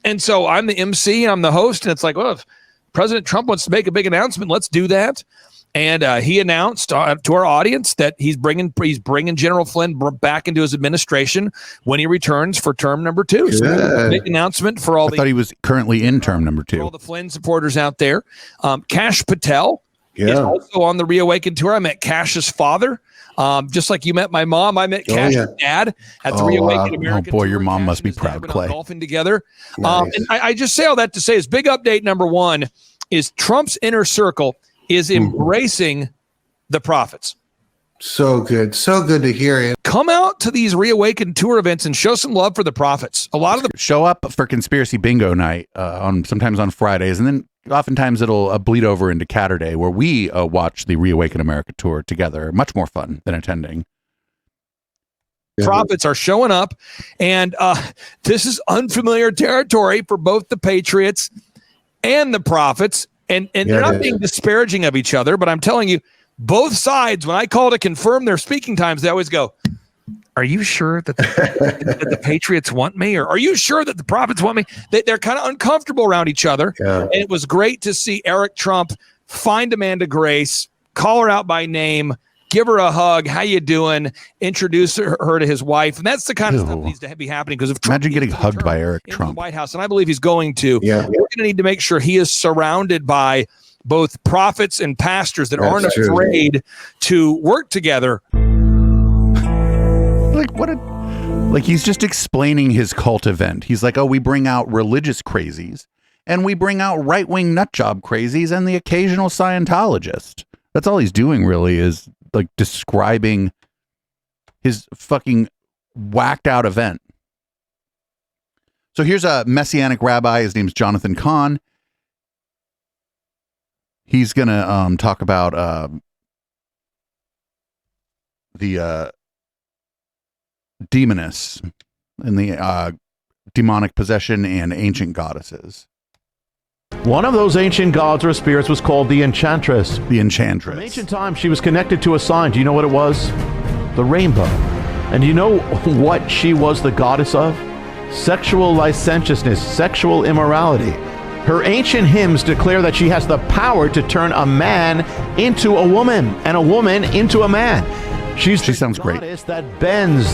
And so I'm the MC, I'm the host, and it's like, well, if President Trump wants to make a big announcement, let's do that. And he announced to our audience that he's bringing General Flynn back into his administration when he returns for term number 2. So big announcement for all. I thought he was currently in term number 2. For all the Flynn supporters out there. Cash Patel is also on the Reawaken tour. I met Cash's father. Just like you met my mom, I met Cash's dad at the Reawaken America. Oh boy, your mom must be proud, Clay. Golfing together. Nice. And I just say all that to say is big update number 1 is Trump's inner circle is embracing the prophets. So good to hear it. Come out to these Reawaken tour events and show some love for the prophets. A lot of them show up for conspiracy bingo night sometimes on Fridays, and then oftentimes it'll bleed over into Catterday, where we watch the Reawaken America tour together. Much more fun than attending. Prophets are showing up, and this is unfamiliar territory for both the patriots and the prophets. And they're not being disparaging of each other, but I'm telling you, both sides, when I call to confirm their speaking times, they always go, are you sure that the patriots want me? Or are you sure that the prophets want me? They're kind of uncomfortable around each other. Yeah. And it was great to see Eric Trump find Amanda Grace, call her out by name, give her a hug. How you doing? Introduce her to his wife. And that's the kind of stuff that needs to be happening. Because if Trump imagine getting hugged by Eric Trump, the White House, and I believe he's going to, we're going to need to make sure he is surrounded by both prophets and pastors that aren't afraid to work together. Like he's just explaining his cult event. He's like, oh, we bring out religious crazies and we bring out right-wing nutjob crazies and the occasional Scientologist. That's all he's doing really is like describing his fucking whacked out event. So here's a Messianic rabbi. His name's Jonathan Cahn. He's going to talk about the demonists and the demonic possession and ancient goddesses. One of those ancient gods or spirits was called the Enchantress. The Enchantress. In ancient times, she was connected to a sign. Do you know what it was? The rainbow. And do you know what she was the goddess of? Sexual licentiousness, sexual immorality. Her ancient hymns declare that she has the power to turn a man into a woman and a woman into a man. She sounds great. That bends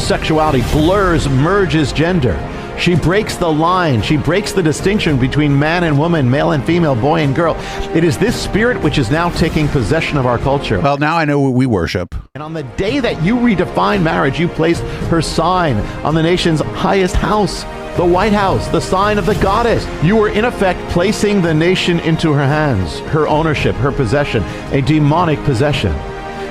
sexuality, blurs, merges gender. She breaks the line. She breaks the distinction between man and woman, male and female, boy and girl. It is this spirit which is now taking possession of our culture. Well, now I know what we worship. And on the day that you redefine marriage, you placed her sign on the nation's highest house, the White House, the sign of the goddess. You were in effect placing the nation into her hands, her ownership, her possession, a demonic possession.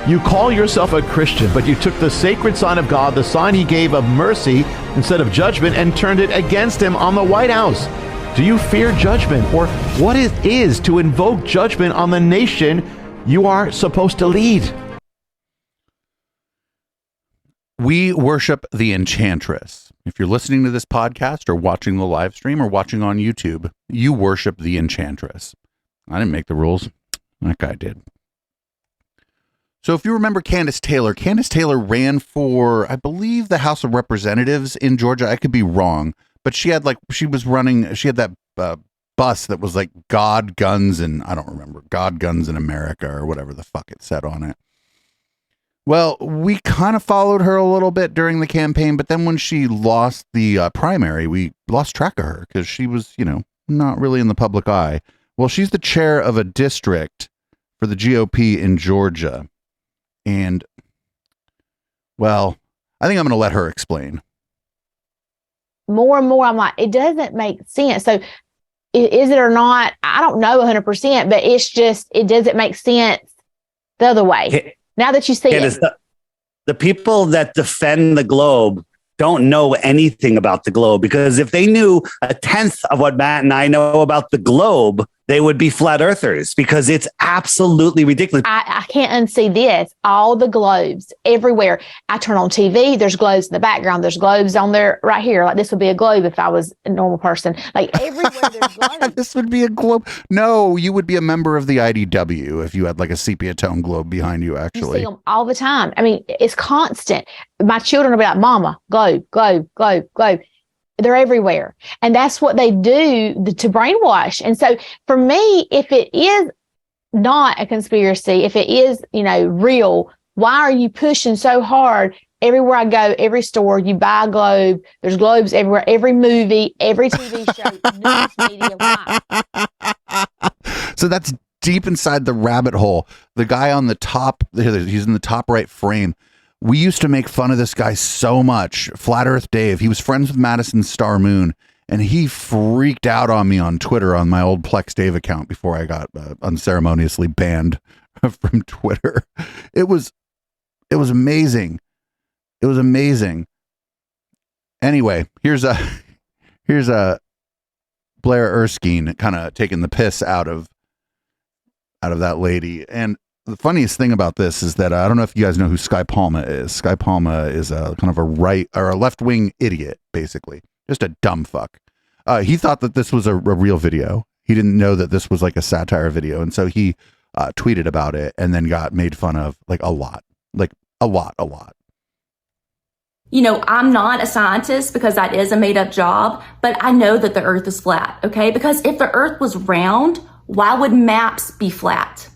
You call yourself a Christian, but you took the sacred sign of God, the sign he gave of mercy instead of judgment, and turned it against him on the White House. Do you fear judgment, or what it is to invoke judgment on the nation you are supposed to lead? We worship the Enchantress. If you're listening to this podcast or watching the live stream or watching on YouTube, you worship the Enchantress. I didn't make the rules. That guy did. So if you remember Candace Taylor ran for, I believe, the House of Representatives in Georgia. I could be wrong, but she had that bus that was like God, Guns, and I don't remember, God, Guns in America or whatever the fuck it said on it. Well, we kind of followed her a little bit during the campaign, but then when she lost the primary, we lost track of her because she was, not really in the public eye. Well, she's the chair of a district for the GOP in Georgia. And, well, I think I'm going to let her explain. More and more, I'm like, it doesn't make sense. So is it or not? I don't know 100%, but it's just, it doesn't make sense the other way. Now that you see it. The people that defend the globe don't know anything about the globe, because if they knew a tenth of what Matt and I know about the globe, they would be flat earthers, because it's absolutely ridiculous. I can't unsee this. All the globes everywhere. I turn on TV. There's globes in the background. There's globes on there right here. Like this would be a globe if I was a normal person. Like everywhere there's globes. This would be a globe. No, you would be a member of the IDW if you had like a sepia tone globe behind you, actually. You see them all the time. I mean, it's constant. My children will be like, Mama, globe, globe, globe, globe. They're everywhere. And that's what they do to brainwash. And so for me, if it is not a conspiracy, if it is, real, why are you pushing so hard? Everywhere I go, every store, you buy a globe. There's globes everywhere. Every movie, every TV show, news media. So that's deep inside the rabbit hole. The guy on the top, he's in the top right frame. We used to make fun of this guy so much. Flat Earth Dave. He was friends with Madison Star Moon, and he freaked out on me on Twitter on my old Plex Dave account before I got unceremoniously banned from Twitter. It was amazing. It was amazing. Anyway, here's a Blair Erskine kind of taking the piss out of that lady. And the funniest thing about this is that I don't know if you guys know who Sky Palma is. Sky Palma is a kind of a right or a left-wing idiot, basically. Just a dumb fuck. He thought that this was a real video. He didn't know that this was like a satire video. And so he tweeted about it and then got made fun of like a lot. I'm not a scientist because that is a made up job, but I know that the earth is flat, okay? Because if the earth was round, why would maps be flat?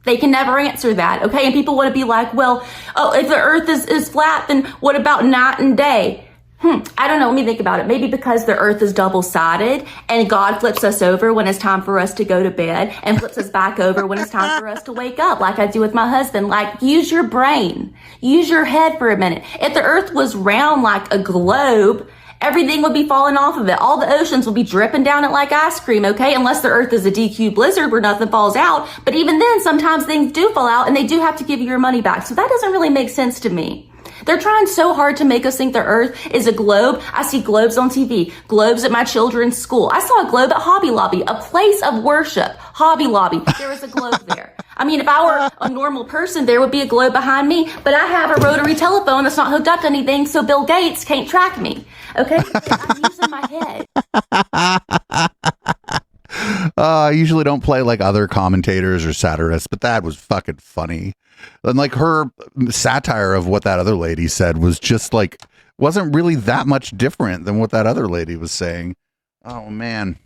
They can never answer that, okay? And people want to be like, well, if the earth is flat, then what about night and day? I don't know. Let me think about it. Maybe because the earth is double-sided and God flips us over when it's time for us to go to bed and flips us back over when it's time for us to wake up, like I do with my husband. Like, use your brain. Use your head for a minute. If the earth was round like a globe, everything would be falling off of it. All the oceans will be dripping down it like ice cream, okay? Unless the earth is a DQ blizzard where nothing falls out. But even then, sometimes things do fall out and they do have to give you your money back. So that doesn't really make sense to me. They're trying so hard to make us think the earth is a globe. I see globes on TV, globes at my children's school. I saw a globe at Hobby Lobby, a place of worship. Hobby Lobby, there was a globe there. I mean, if I were a normal person, there would be a globe behind me, but I have a rotary telephone that's not hooked up to anything, so Bill Gates can't track me. Okay? I'm using my head. I usually don't play like other commentators or satirists, but that was fucking funny. And like her satire of what that other lady said was just like, wasn't really that much different than what that other lady was saying. Oh man.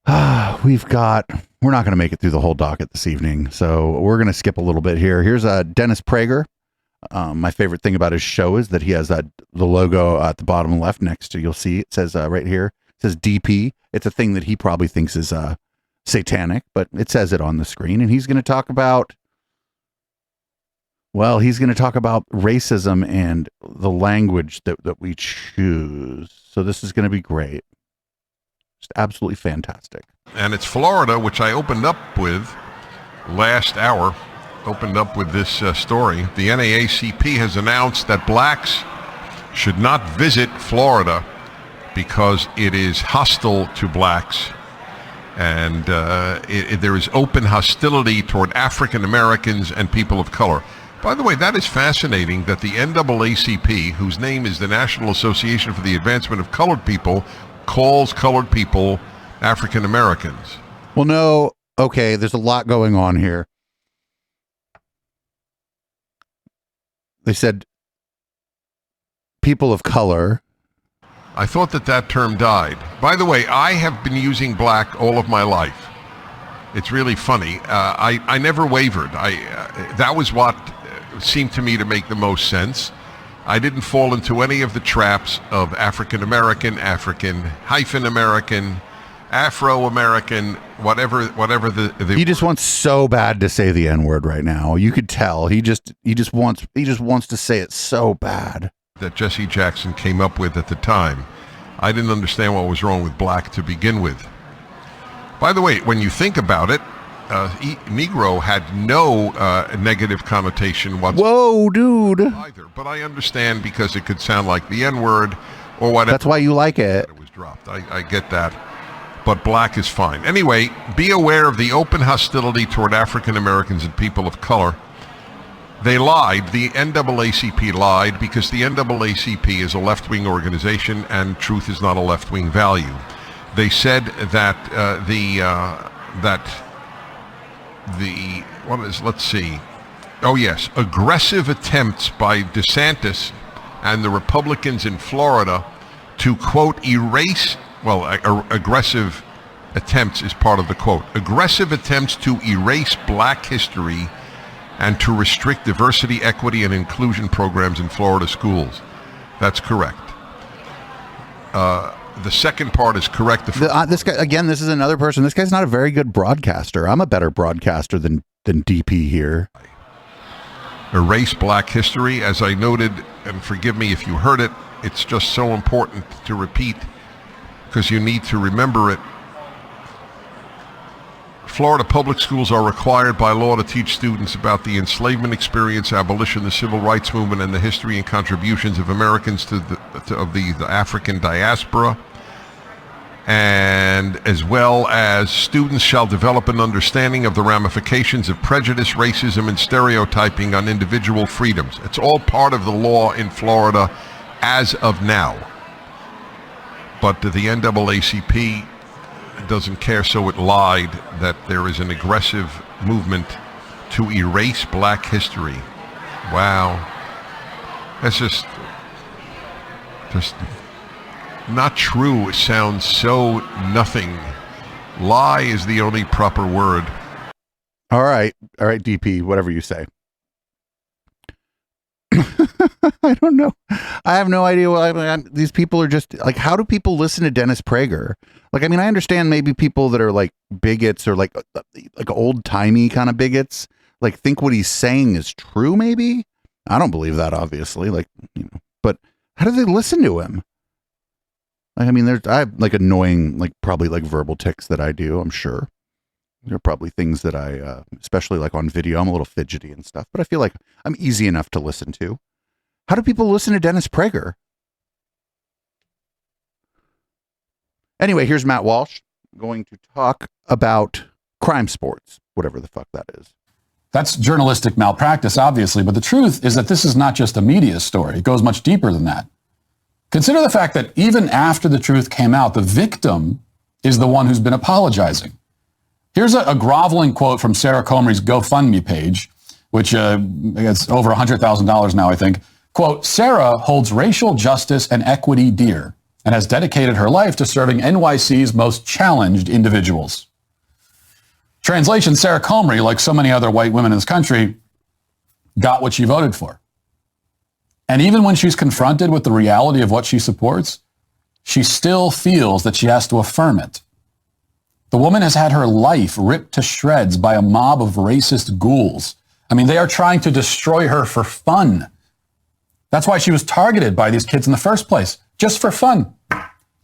We're not going to make it through the whole docket this evening. So we're going to skip a little bit here. Here's Dennis Prager. My favorite thing about his show is that he has the logo at the bottom left next to, you'll see, it says right here, it says DP. It's a thing that he probably thinks is satanic, but it says it on the screen. And he's going to talk about, racism and the language that we choose. So this is going to be great. Just absolutely fantastic. And it's Florida, which I opened up with last hour. Opened up with this story. The NAACP has announced that blacks should not visit Florida because it is hostile to blacks. And there is open hostility toward African Americans and people of color. By the way, that is fascinating that the NAACP, whose name is the National Association for the Advancement of Colored People, calls colored people African Americans. Well, no. Okay, there's a lot going on here. They said people of color. I thought that term died. By the way, I have been using black all of my life. It's really funny. I never wavered. That was what seemed to me to make the most sense. I didn't fall into any of the traps of African American, African-American, Afro-American, whatever the He just wants so bad to say the N-word right now. You could tell. He just wants to say it so bad. That Jesse Jackson came up with at the time. I didn't understand what was wrong with black to begin with. By the way, when you think about it, Negro had no negative connotation whatsoever. Whoa, dude. Either, but I understand because it could sound like the N-word or whatever. That's why you like it. It was dropped. I get that. But black is fine. Anyway, be aware of the open hostility toward African Americans and people of color. They lied. The NAACP lied because the NAACP is a left-wing organization and truth is not a left-wing value. They said that aggressive attempts by DeSantis and the Republicans in Florida to, quote, erase, aggressive attempts is part of the quote, aggressive attempts to erase black history and to restrict diversity, equity, and inclusion programs in Florida schools. That's correct. The second part is correct. This guy, again, this is another person. This guy's not a very good broadcaster. I'm a better broadcaster than DP here. Erase black history, as I noted, and forgive me if you heard it, it's just so important to repeat because you need to remember it. Florida public schools are required by law to teach students about the enslavement experience, abolition, the civil rights movement, and the history and contributions of Americans to the African diaspora. And as well as students shall develop an understanding of the ramifications of prejudice, racism, and stereotyping on individual freedoms. It's all part of the law in Florida as of now. But the NAACP doesn't care, so it lied that there is an aggressive movement to erase black history. Wow. That's just not true. It sounds so nothing. Lie is the only proper word. All right, DP, whatever you say. I don't know. I have no idea. These people are just like, how do people listen to Dennis Prager? Like, I mean, I understand maybe people that are like bigots or like old timey kind of bigots, like think what he's saying is true. Maybe I don't believe that, obviously. Like, but how do they listen to him? Like, I mean, I have like annoying, like probably like verbal tics that I do. I'm sure there are probably things that I, especially like on video, I'm a little fidgety and stuff, but I feel like I'm easy enough to listen to. How do people listen to Dennis Prager? Anyway, here's Matt Walsh going to talk about crime sports, whatever the fuck that is. That's journalistic malpractice, obviously, but the truth is that this is not just a media story. It goes much deeper than that. Consider the fact that even after the truth came out, the victim is the one who's been apologizing. Here's a groveling quote from Sarah Comey's GoFundMe page, which it's over $100,000 now, I think. Quote, Sarah holds racial justice and equity dear and has dedicated her life to serving NYC's most challenged individuals. Translation, Sarah Comey, like so many other white women in this country, got what she voted for. And even when she's confronted with the reality of what she supports, she still feels that she has to affirm it. The woman has had her life ripped to shreds by a mob of racist ghouls. I mean, they are trying to destroy her for fun. That's why she was targeted by these kids in the first place, just for fun.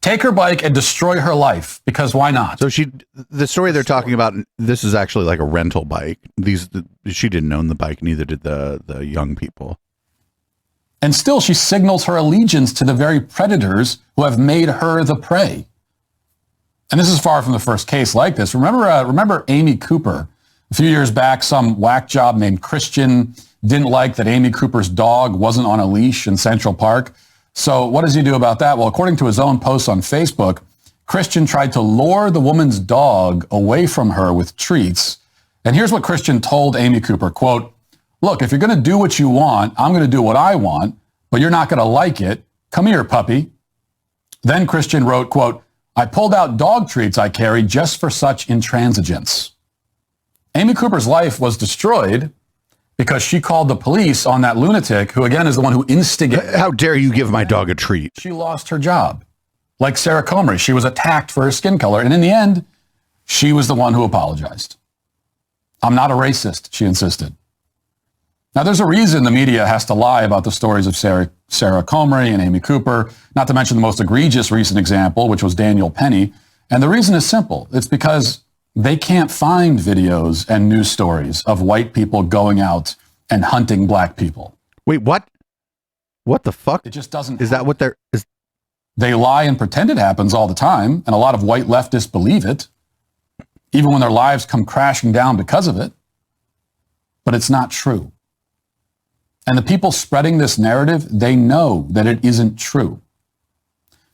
Take her bike and destroy her life, because why not? So the story they're talking about, this is actually like a rental bike. She didn't own the bike, neither did the young people. And still she signals her allegiance to the very predators who have made her the prey. And this is far from the first case like this. Remember Amy Cooper? A few years back, some whack job named Christian didn't like that Amy Cooper's dog wasn't on a leash in Central Park. So what does he do about that? Well, according to his own posts on Facebook, Christian tried to lure the woman's dog away from her with treats. And here's what Christian told Amy Cooper, quote, look, if you're going to do what you want, I'm going to do what I want, but you're not going to like it. Come here, puppy. Then Christian wrote, quote, I pulled out dog treats I carried just for such intransigence. Amy Cooper's life was destroyed because she called the police on that lunatic who, again, is the one who instigated. How dare you give my dog a treat? She lost her job. Like Sarah Comrie, she was attacked for her skin color, and in the end, she was the one who apologized. I'm not a racist, she insisted. Now, there's a reason the media has to lie about the stories of Sarah Comrie and Amy Cooper, not to mention the most egregious recent example, which was Daniel Penny. And the reason is simple. It's because they can't find videos and news stories of white people going out and hunting black people. Wait, what? What the fuck? It just doesn't. Is that what they're? They lie and pretend it happens all the time, and a lot of white leftists believe it, even when their lives come crashing down because of it. But it's not true. And the people spreading this narrative, they know that it isn't true.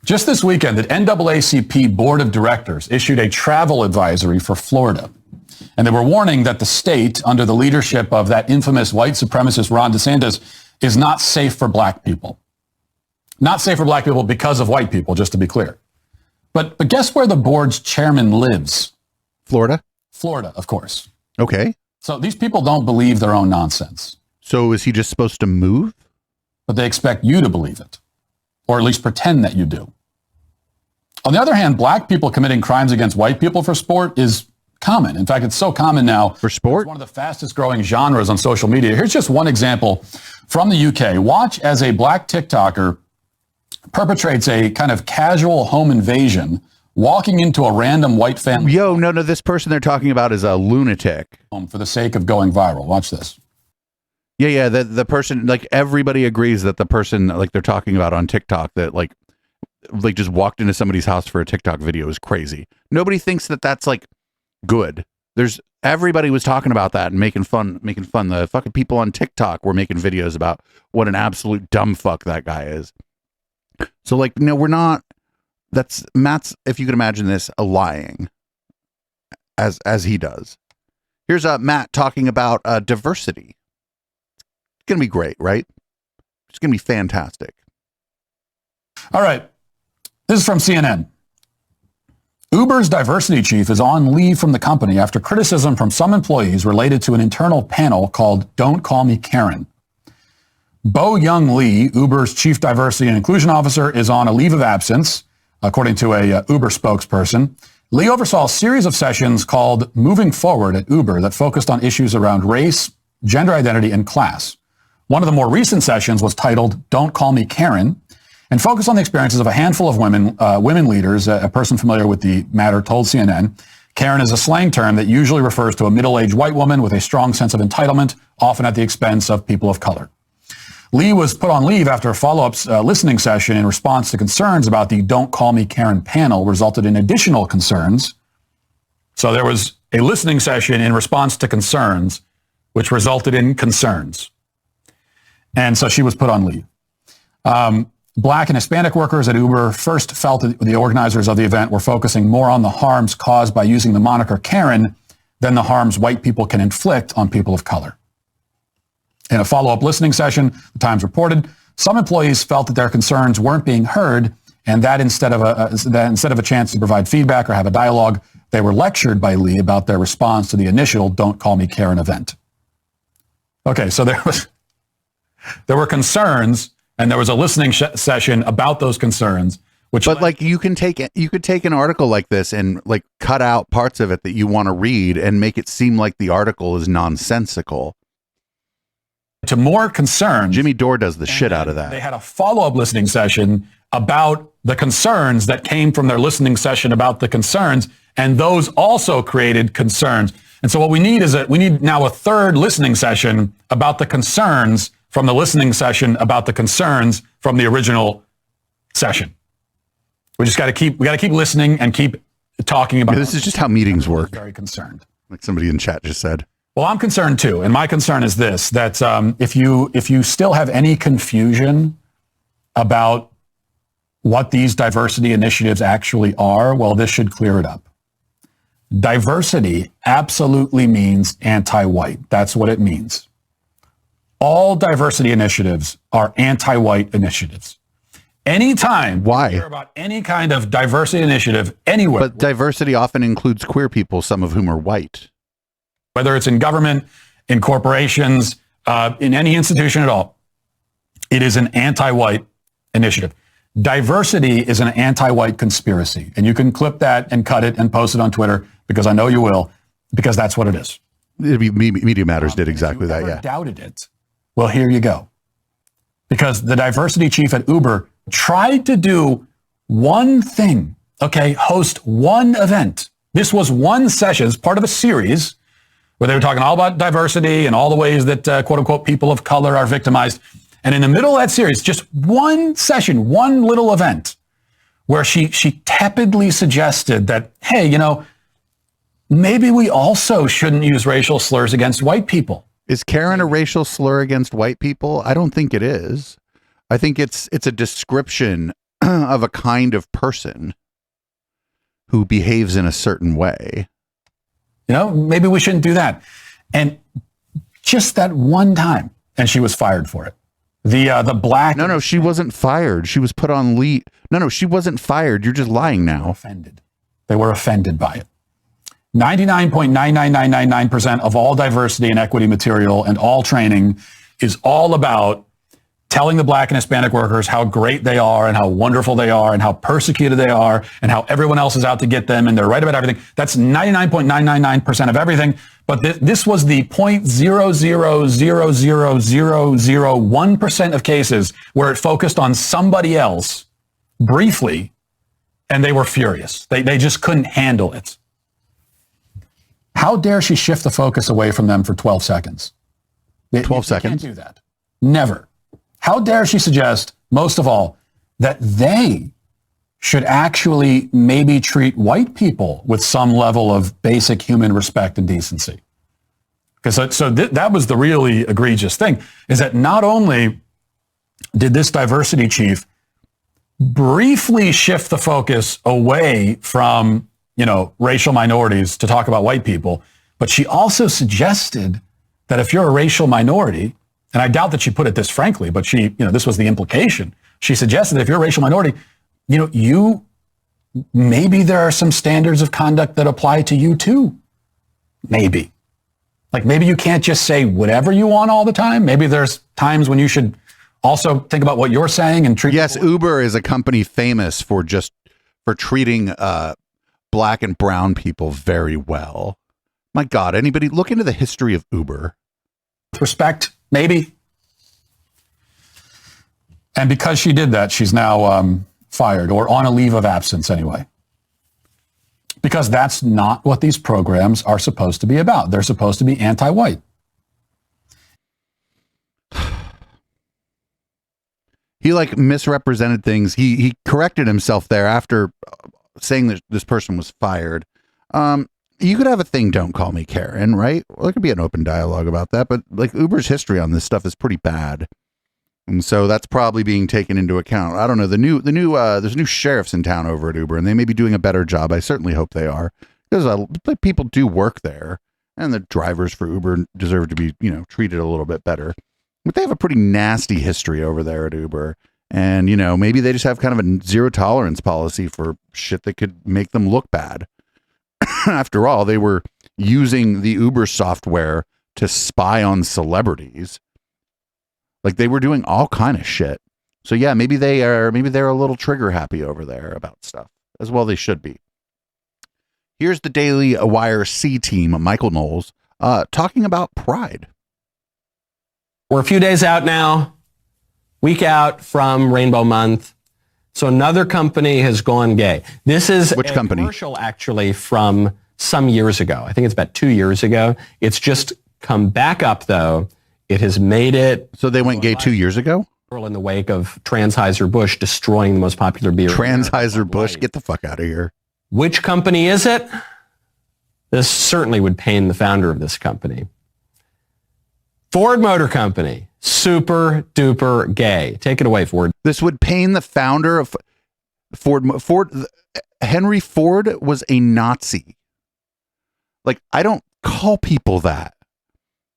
Just this weekend, the NAACP Board of Directors issued a travel advisory for Florida. And they were warning that the state, under the leadership of that infamous white supremacist Ron DeSantis, is not safe for black people. Not safe for black people because of white people, just to be clear. But guess where the board's chairman lives? Florida? Florida, of course. Okay. So these people don't believe their own nonsense. So is he just supposed to move? But they expect you to believe it, or at least pretend that you do. On the other hand, black people committing crimes against white people for sport is common. In fact, it's so common now. For sport? It's one of the fastest growing genres on social media. Here's just one example from the UK. Watch as a black TikToker perpetrates a kind of casual home invasion, walking into a random white family. Yo, no, this person they're talking about is a lunatic. For the sake of going viral. Watch this. Yeah, the person, like, everybody agrees that the person, like, they're talking about on TikTok that, like just walked into somebody's house for a TikTok video is crazy. Nobody thinks that that's, like, good. Everybody was talking about that and making fun. The fucking people on TikTok were making videos about what an absolute dumb fuck that guy is. So, like, no, we're not. That's Matt's, if you could imagine this, a lying as he does. Here's Matt talking about diversity. It's going to be great, right? It's going to be fantastic. All right. This is from CNN. Uber's diversity chief is on leave from the company after criticism from some employees related to an internal panel called Don't Call Me Karen. Bo Young Lee, Uber's chief diversity and inclusion officer, is on a leave of absence, according to a Uber spokesperson. Lee oversaw a series of sessions called Moving Forward at Uber that focused on issues around race, gender identity, and class. One of the more recent sessions was titled Don't Call Me Karen, and focused on the experiences of a handful of women leaders. A person familiar with the matter told CNN, Karen is a slang term that usually refers to a middle-aged white woman with a strong sense of entitlement, often at the expense of people of color. Lee was put on leave after a follow-up listening session in response to concerns about the Don't Call Me Karen panel resulted in additional concerns. So there was a listening session in response to concerns, which resulted in concerns. And so she was put on leave. Black and Hispanic workers at Uber first felt that the organizers of the event were focusing more on the harms caused by using the moniker Karen than the harms white people can inflict on people of color. In a follow-up listening session, the Times reported, some employees felt that their concerns weren't being heard, and that instead of a chance to provide feedback or have a dialogue, they were lectured by Lee about their response to the initial Don't Call Me Karen event. Okay, so there were concerns, and there was a listening session about those concerns. But like you could take an article like this and like cut out parts of it that you want to read and make it seem like the article is nonsensical. To more concerns. Jimmy Dore does the shit out of that. They had a follow-up listening session about the concerns that came from their listening session about the concerns, and those also created concerns. And so what we need is we need now a third listening session about the concerns from the listening session about the concerns from the original session. We just got to keep listening and keep talking about. Yeah, this is just how meetings work. Very concerned. Like somebody in chat just said. Well, I'm concerned too, and my concern is this: that if you still have any confusion about what these diversity initiatives actually are, well, this should clear it up. Diversity absolutely means anti-white. That's what it means. All diversity initiatives are anti-white initiatives. Anytime you hear about any kind of diversity initiative anywhere. But diversity often includes queer people, some of whom are white. Whether it's in government, in corporations, in any institution at all, it is an anti-white initiative. Diversity is an anti-white conspiracy. And you can clip that and cut it and post it on Twitter, because I know you will, because that's what it is. Media Matters did exactly that, yeah. Doubted it. Well, here you go. Because the diversity chief at Uber tried to do one thing, okay, host one event. This was one session, as part of a series where they were talking all about diversity and all the ways that, quote unquote, people of color are victimized. And in the middle of that series, just one session, one little event where she tepidly suggested that, hey, you know, maybe we also shouldn't use racial slurs against white people. Is Karen a racial slur against white people? I don't think it is. I think it's a description of a kind of person who behaves in a certain way. You know, maybe we shouldn't do that. And just that one time, and she was fired for it. The black... No, she wasn't fired. She was put on leave. No, she wasn't fired. You're just lying now. Offended. They were offended by it. 99.99999% of all diversity and equity material and all training is all about telling the black and Hispanic workers how great they are and how wonderful they are and how persecuted they are and how everyone else is out to get them and they're right about everything. That's 99.999% of everything. But this was the 0.0000001% of cases where it focused on somebody else briefly, and they were furious. They just couldn't handle it. How dare she shift the focus away from them for 12 seconds? 12 seconds? You can't do that. Never. How dare she suggest, most of all, that they should actually maybe treat white people with some level of basic human respect and decency? Because that was the really egregious thing, is that not only did this diversity chief briefly shift the focus away from, you know, racial minorities to talk about white people, but she also suggested that if you're a racial minority, and I doubt that she put it this frankly, but this was the implication. She suggested that if you're a racial minority, maybe there are some standards of conduct that apply to you too. Maybe. Like maybe you can't just say whatever you want all the time. Maybe there's times when you should also think about what you're saying and treat. Yes, Uber is a company famous for treating black and brown people very well. My God, anybody look into the history of Uber. With respect, maybe. And because she did that, she's now fired or on a leave of absence anyway. Because that's not what these programs are supposed to be about. They're supposed to be anti-white. He misrepresented things. He corrected himself there after saying that this person was fired. You could have a thing, don't call me Karen, right? Well, there could be an open dialogue about that, but Uber's history on this stuff is pretty bad. And so that's probably being taken into account. I don't know. There's new sheriffs in town over at Uber, and they may be doing a better job. I certainly hope they are, because people do work there, and the drivers for Uber deserve to be, treated a little bit better. But they have a pretty nasty history over there at Uber. And, maybe they just have kind of a zero tolerance policy for shit that could make them look bad. After all, they were using the Uber software to spy on celebrities. They were doing all kind of shit. So yeah, maybe they're a little trigger happy over there about stuff, as well they should be. Here's the Daily Wire C team, Michael Knowles, talking about pride. We're a few days out now, week out from Rainbow Month. So another company has gone gay. This is Which company? Commercial actually from some years ago. I think it's about 2 years ago. It's just come back up though. It has made it. So they went gay 2 years ago? In the wake of Anheuser-Busch destroying the most popular beer. Anheuser-Busch, get the fuck out of here. Which company is it? This certainly would pain the founder of this company. Ford Motor Company, super duper gay. Take it away, Ford. This would pain the founder of Ford. Henry Ford was a Nazi. I don't call people that.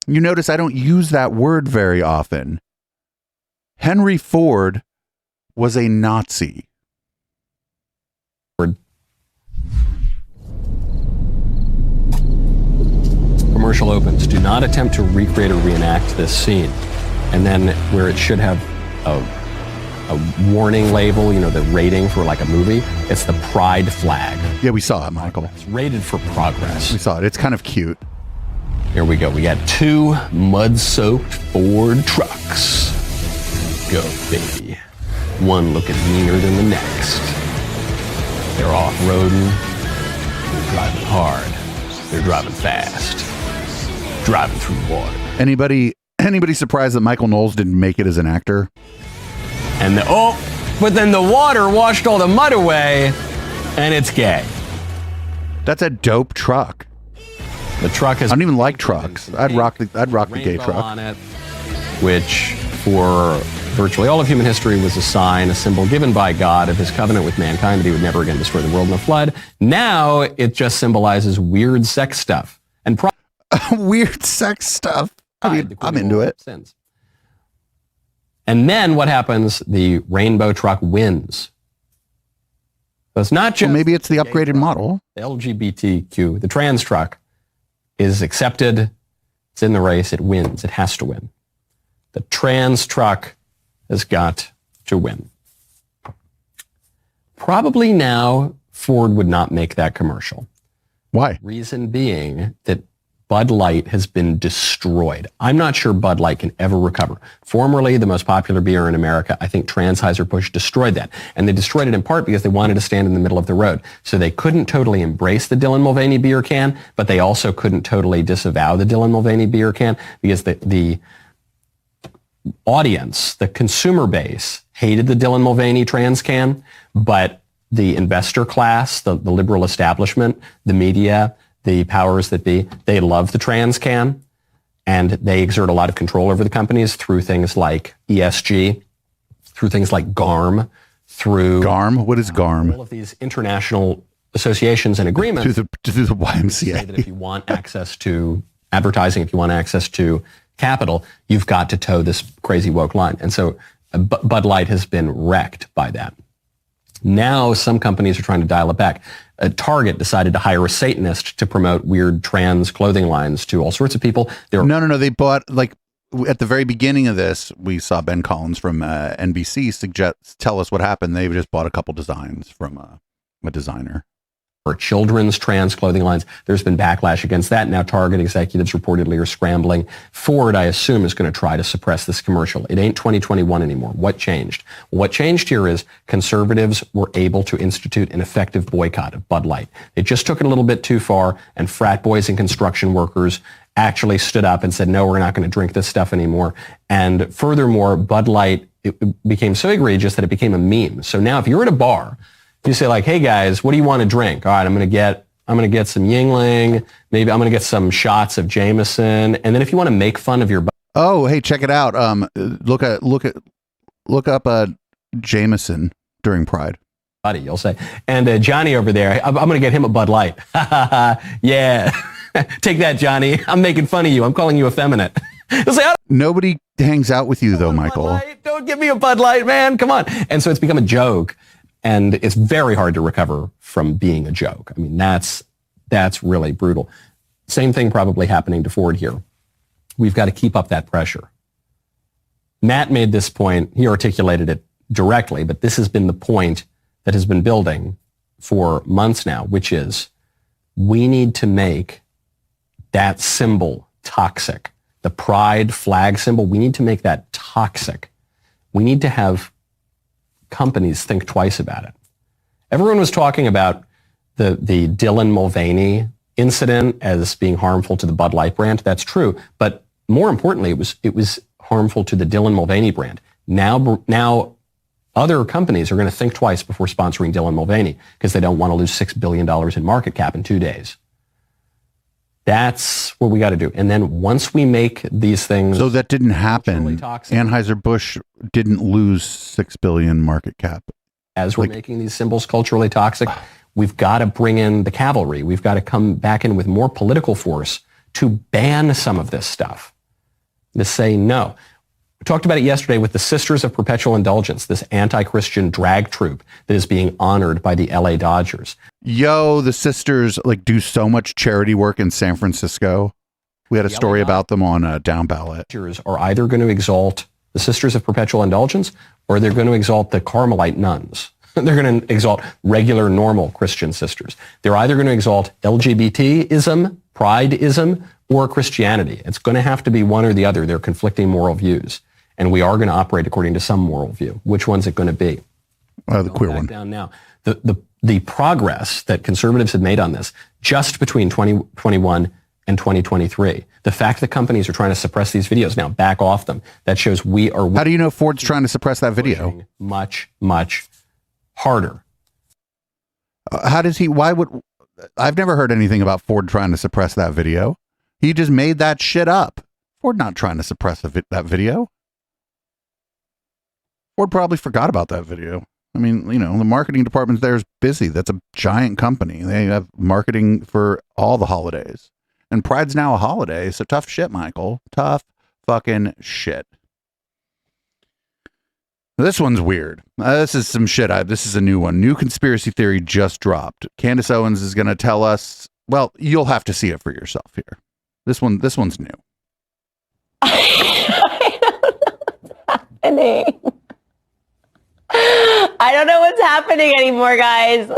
You notice I don't use that word very often. Henry Ford was a Nazi. Commercial opens. Do not attempt to recreate or reenact this scene. And then where it should have a a warning label, you know, the rating for like a movie. It's the pride flag. Yeah, we saw it, Michael. It's rated for progress. We saw it. It's kind of cute. Here we go. We got 2 mud-soaked Ford trucks. Go, baby. One looking meaner than the next. They're off-roading. They're driving hard. They're driving fast. Driving through water. Anybody surprised that Michael Knowles didn't make it as an actor? And but then the water washed all the mud away, and it's gay. That's a dope truck. The truck has. I don't even like trucks. I'd rock the gay truck on it, which for virtually all of human history was a sign, a symbol given by God of his covenant with mankind that he would never again destroy the world in a flood. Now it just symbolizes weird sex stuff and weird sex stuff. I mean, I'm into it. Sins. And then what happens? The rainbow truck wins. So it's not just maybe it's the upgraded model. The LGBTQ, the trans truck is accepted. It's in the race. It wins. It has to win. The trans truck has got to win. Probably now Ford would not make that commercial. Why? Reason being that Bud Light has been destroyed. I'm not sure Bud Light can ever recover. Formerly the most popular beer in America, I think Anheuser-Busch destroyed that. And they destroyed it in part because they wanted to stand in the middle of the road. So they couldn't totally embrace the Dylan Mulvaney beer can, but they also couldn't totally disavow the Dylan Mulvaney beer can because the audience, the consumer base, hated the Dylan Mulvaney trans can, but the investor class, the liberal establishment, the media, the powers that be, they love the trans can, and they exert a lot of control over the companies through things like ESG, through things like GARM, through GARM. What is GARM? All of these international associations and agreements. To the YMCA. Say that if you want access to advertising, if you want access to capital, you've got to toe this crazy woke line. And so Bud Light has been wrecked by that. Now some companies are trying to dial it back. Target decided to hire a Satanist to promote weird trans clothing lines to all sorts of people. No. They bought, like, at the very beginning of this, we saw Ben Collins from NBC tell us what happened. They just bought a couple designs from a designer. Or children's trans clothing lines. There's been backlash against that. Now Target executives reportedly are scrambling. Ford, I assume, is going to try to suppress this commercial. It ain't 2021 anymore. What changed? What changed here is conservatives were able to institute an effective boycott of Bud Light. They just took it a little bit too far, and frat boys and construction workers actually stood up and said, no, we're not going to drink this stuff anymore. And furthermore, Bud Light, it became so egregious that it became a meme. So now if you're at a bar, you say like, hey guys, what do you want to drink? All right, I'm going to get some Yingling. Maybe I'm going to get some shots of Jameson. And then if you want to make fun of your oh, hey, check it out. Look up Jameson during Pride. Buddy, you'll say. And Johnny over there, I'm going to get him a Bud Light. Yeah. Take that, Johnny. I'm making fun of you. I'm calling you effeminate. Say, nobody hangs out with you though, Michael. Don't give me a Bud Light, man. Come on. And so it's become a joke. And it's very hard to recover from being a joke. I mean, that's really brutal. Same thing probably happening to Ford here. We've got to keep up that pressure. Matt made this point. He articulated it directly, but this has been the point that has been building for months now, which is we need to make that symbol toxic. The pride flag symbol, we need to make that toxic. We need to have companies think twice about it. Everyone was talking about the Dylan Mulvaney incident as being harmful to the Bud Light brand. That's true, but more importantly, it was harmful to the Dylan Mulvaney brand. Now other companies are going to think twice before sponsoring Dylan Mulvaney because they don't want to lose $6 billion in market cap in 2 days. That's what we got to do. And then once we make these things... So that didn't happen. Anheuser-Busch didn't lose $6 billion market cap. As we're making these symbols culturally toxic, we've got to bring in the cavalry. We've got to come back in with more political force to ban some of this stuff. To say no. We talked about it yesterday with the Sisters of Perpetual Indulgence, this anti-Christian drag troupe that is being honored by the LA Dodgers. Yo, the sisters do so much charity work in San Francisco. We had a story about them on Down Ballot. Are either going to exalt the Sisters of Perpetual Indulgence or they're going to exalt the Carmelite nuns. They're going to exalt regular, normal Christian sisters. They're either going to exalt LGBT-ism, pride-ism, or Christianity. It's going to have to be one or the other. They're conflicting moral views. And we are going to operate according to some moral view. Which one's it going to be? The queer one. Down now. The progress that conservatives have made on this just between 2021 and 2023, the fact that companies are trying to suppress these videos now, back off them, that shows we are... How do you know Ford's trying to suppress that video? Much, much harder. I've never heard anything about Ford trying to suppress that video. He just made that shit up. Ford not trying to suppress that video. Ford probably forgot about that video. I mean, the marketing department there is busy. That's a giant company. They have marketing for all the holidays. And Pride's now a holiday, so tough shit, Michael. Tough fucking shit. This one's weird. This is some shit. This is a new one. New conspiracy theory just dropped. Candace Owens is going to tell us. Well, you'll have to see it for yourself here. This one's new. Happening. I don't know what's happening anymore, guys.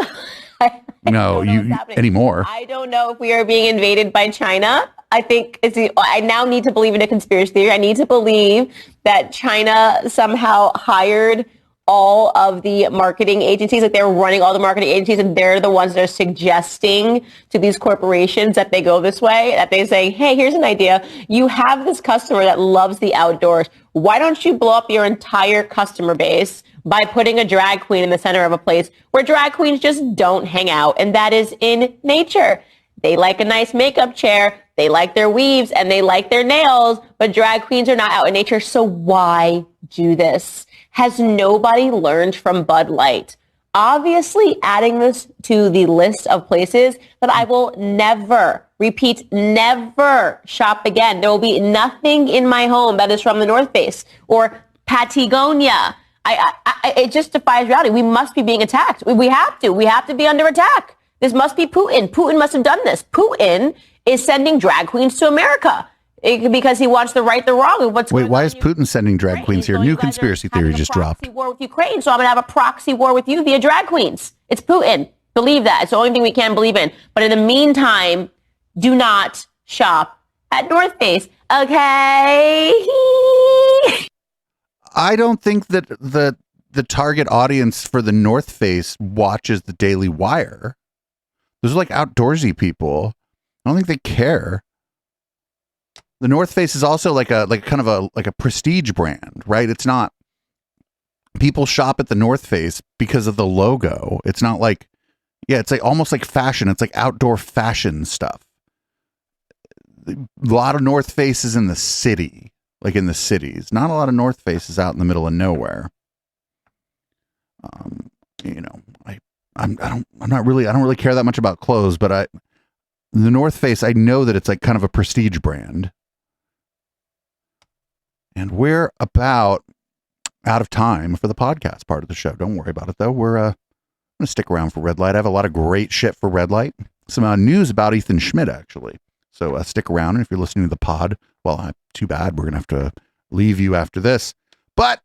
No, anymore. I don't know if we are being invaded by China. I think I now need to believe in a conspiracy theory. I need to believe that China somehow hired all of the marketing agencies, like they're running all the marketing agencies, and they're the ones that are suggesting to these corporations that they go this way, that they say, hey, here's an idea. You have this customer that loves the outdoors. Why don't you blow up your entire customer base by putting a drag queen in the center of a place where drag queens just don't hang out, and that is in nature. They like a nice makeup chair, they like their weaves, and they like their nails, but drag queens are not out in nature, so why do this? Has nobody learned from Bud Light? Obviously, adding this to the list of places that I will never, repeat, never shop again. There will be nothing in my home that is from the North Face or Patagonia. It just defies reality. We must be being attacked. We have to. We have to be under attack. This must be Putin. Putin must have done this. Putin is sending drag queens to America because he wants to right the wrong. Wait, why is Putin sending drag queens here? New conspiracy theory just dropped. War with Ukraine, so I'm going to have a proxy war with you via drag queens. It's Putin. Believe that. It's the only thing we can believe in. But in the meantime, do not shop at North Face. Okay? I don't think that the target audience for the North Face watches the Daily Wire. Those are like outdoorsy people. I don't think they care. The North Face is also like a prestige brand, right? It's not. People shop at the North Face because of the logo. It's not like, it's like almost like fashion. It's like outdoor fashion stuff. A lot of North Faces in the city. Like in the cities, not a lot of North Faces out in the middle of nowhere. I don't really care that much about clothes, but the North Face, I know that it's like kind of a prestige brand. And we're about out of time for the podcast part of the show. Don't worry about it though. We're going to stick around for Red Light. I have a lot of great shit for Red Light. Some news about Ethan Schmidt actually. So stick around, and if you're listening to the pod, well, too bad. We're going to have to leave you after this. But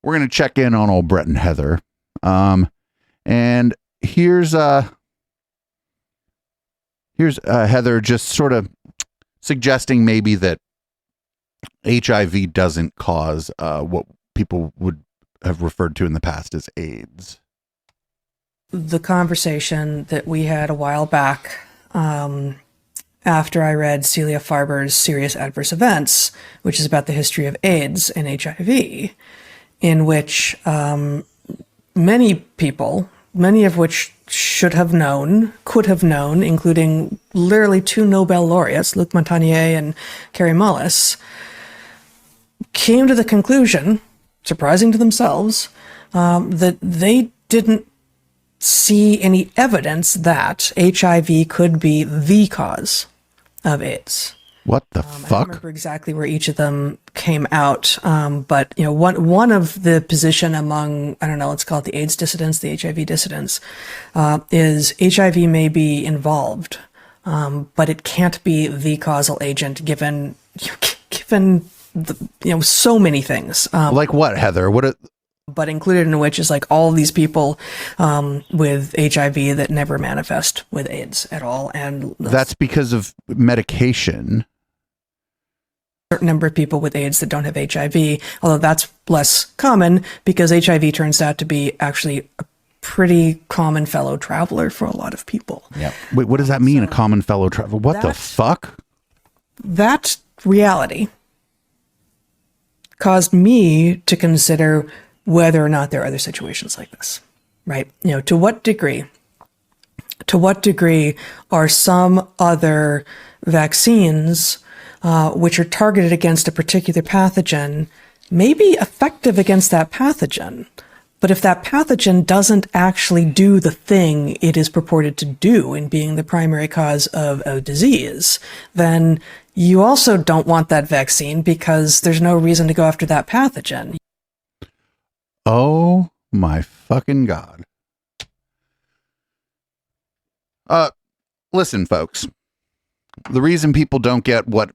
we're going to check in on old Brett and Heather. And here's Heather just sort of suggesting maybe that HIV doesn't cause what people would have referred to in the past as AIDS. The conversation that we had a while back, after I read Celia Farber's Serious Adverse Events, which is about the history of AIDS and HIV, in which many people, many of which should have known, could have known, including literally 2 Nobel laureates, Luc Montagnier and Carrie Mullis, came to the conclusion, surprising to themselves, that they didn't see any evidence that HIV could be the cause of AIDS. What the I don't remember exactly where each of them came out, but one of the position among, I don't know, let's call it the AIDS dissidents, the HIV dissidents, is HIV may be involved, but it can't be the causal agent given the, so many things. Like what, Heather? but included in which is like all these people with HIV that never manifest with AIDS at all. And that's because of medication. Certain number of people with AIDS that don't have HIV, although that's less common because HIV turns out to be actually a pretty common fellow traveler for a lot of people. Yeah. Wait, what does that mean? A common fellow traveler? What the fuck? That reality caused me to consider whether or not there are other situations like this, right? You know, to what degree are some other vaccines which are targeted against a particular pathogen may be effective against that pathogen. But if that pathogen doesn't actually do the thing it is purported to do in being the primary cause of a disease, then you also don't want that vaccine because there's no reason to go after that pathogen. Oh my fucking God. Listen, folks. The reason people don't get what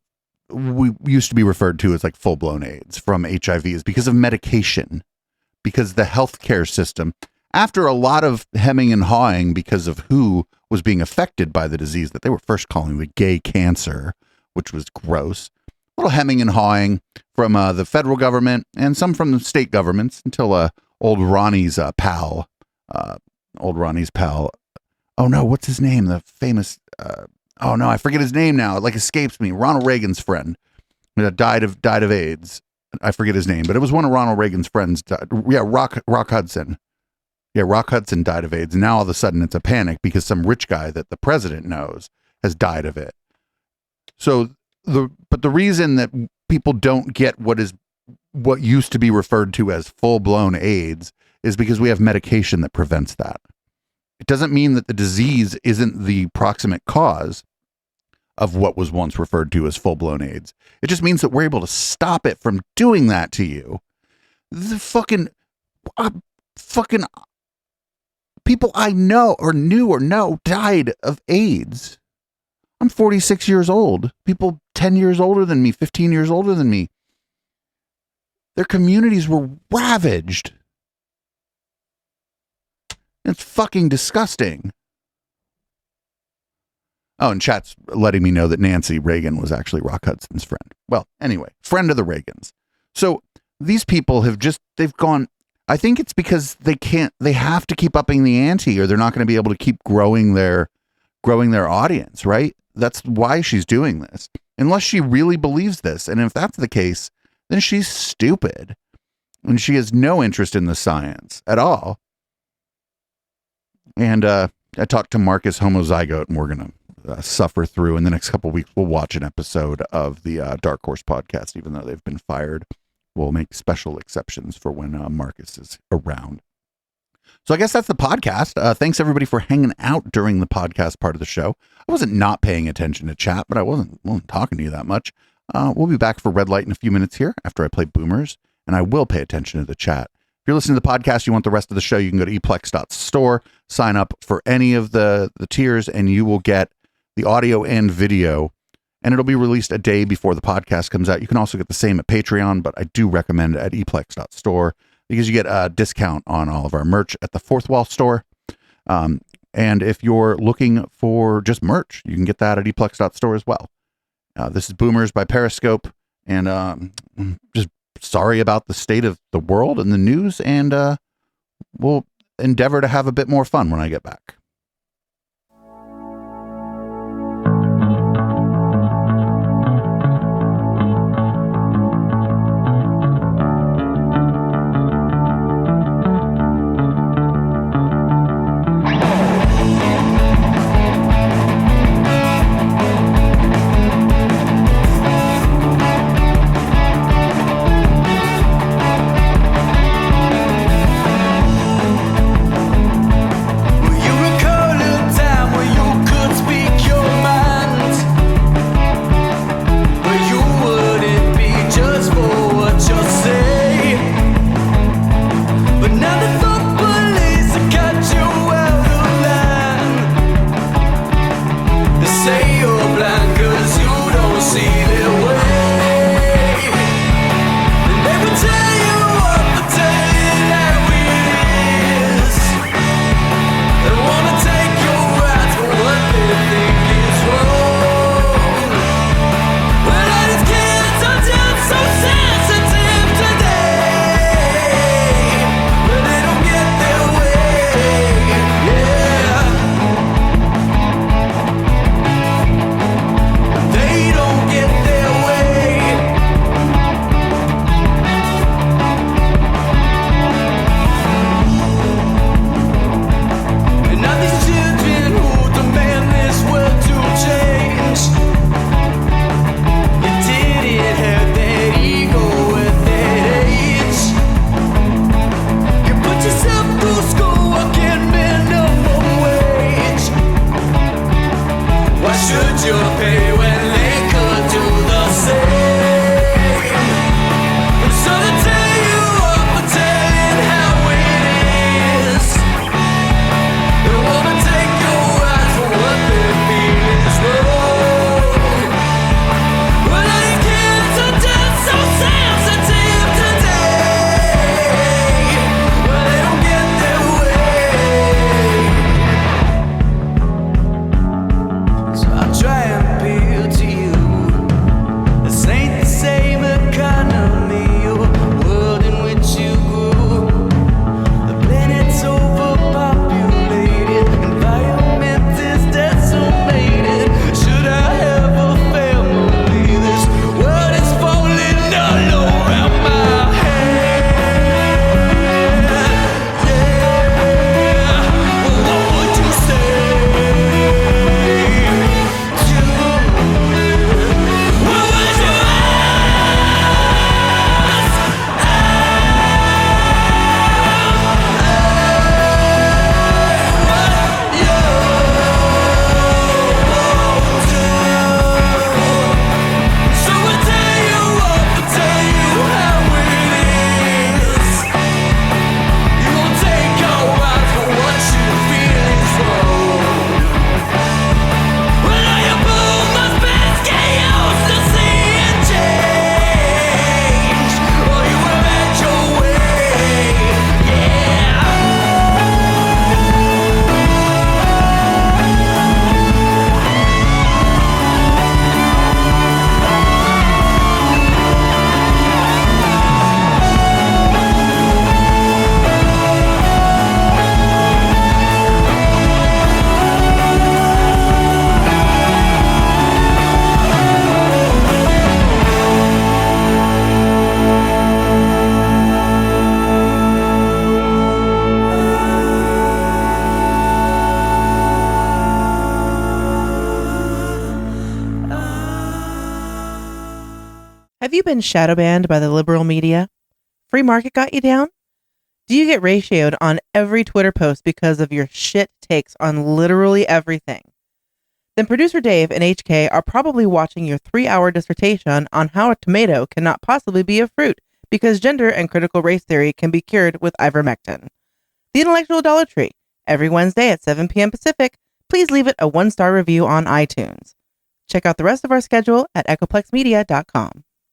we used to be referred to as like full-blown AIDS from HIV is because of medication, because the healthcare system, after a lot of hemming and hawing because of who was being affected by the disease that they were first calling the gay cancer, which was gross, a little hemming and hawing from the federal government and some from the state governments until old Ronnie's pal, oh no, what's his name? The famous, oh no, I forget his name now. It like escapes me. Ronald Reagan's friend died of AIDS. I forget his name, but it was one of Ronald Reagan's friends. Yeah, Rock Hudson. Yeah, Rock Hudson died of AIDS. And now all of a sudden it's a panic because some rich guy that the president knows has died of it. So the reason that people don't get what used to be referred to as full-blown AIDS is because we have medication that prevents that. It doesn't mean that the disease isn't the proximate cause of what was once referred to as full-blown AIDS. It just means that we're able to stop it from doing that to you. The fucking people I know or knew or know died of AIDS. I'm 46 years old. People 10 years older than me, 15 years older than me. Their communities were ravaged. It's fucking disgusting. Oh, and chat's letting me know that Nancy Reagan was actually Rock Hudson's friend. Well, anyway, friend of the Reagans. So these people they've gone, I think it's because they have to keep upping the ante or they're not going to be able to keep growing their audience, right? That's why she's doing this. Unless she really believes this. And if that's the case, then she's stupid. And she has no interest in the science at all. And I talked to Marcus Homozygote, and we're going to suffer through. In the next couple of weeks, we'll watch an episode of the Dark Horse podcast, even though they've been fired. We'll make special exceptions for when Marcus is around. So I guess that's the podcast. Thanks, everybody, for hanging out during the podcast part of the show. I wasn't not paying attention to chat, but I wasn't talking to you that much. We'll be back for Red Light in a few minutes here after I play Boomers, and I will pay attention to the chat. If you're listening to the podcast, you want the rest of the show, you can go to eplex.store, sign up for any of the tiers, and you will get the audio and video, and it'll be released a day before the podcast comes out. You can also get the same at Patreon, but I do recommend at eplex.store because you get a discount on all of our merch at the Fourth Wall store. And if you're looking for just merch, you can get that at eplex.store as well. This is Boomers by Periscope, and just sorry about the state of the world and the news, and we'll endeavor to have a bit more fun when I get back. You're a Have you been shadow banned by the liberal media? Free market got you down? Do you get ratioed on every Twitter post because of your shit takes on literally everything? Then producer Dave and HK are probably watching your 3-hour dissertation on how a tomato cannot possibly be a fruit because gender and critical race theory can be cured with ivermectin. The Intellectual Dollar Tree, every Wednesday at 7 p.m. Pacific. Please leave it a 1-star review on iTunes. Check out the rest of our schedule at echoplexmedia.com.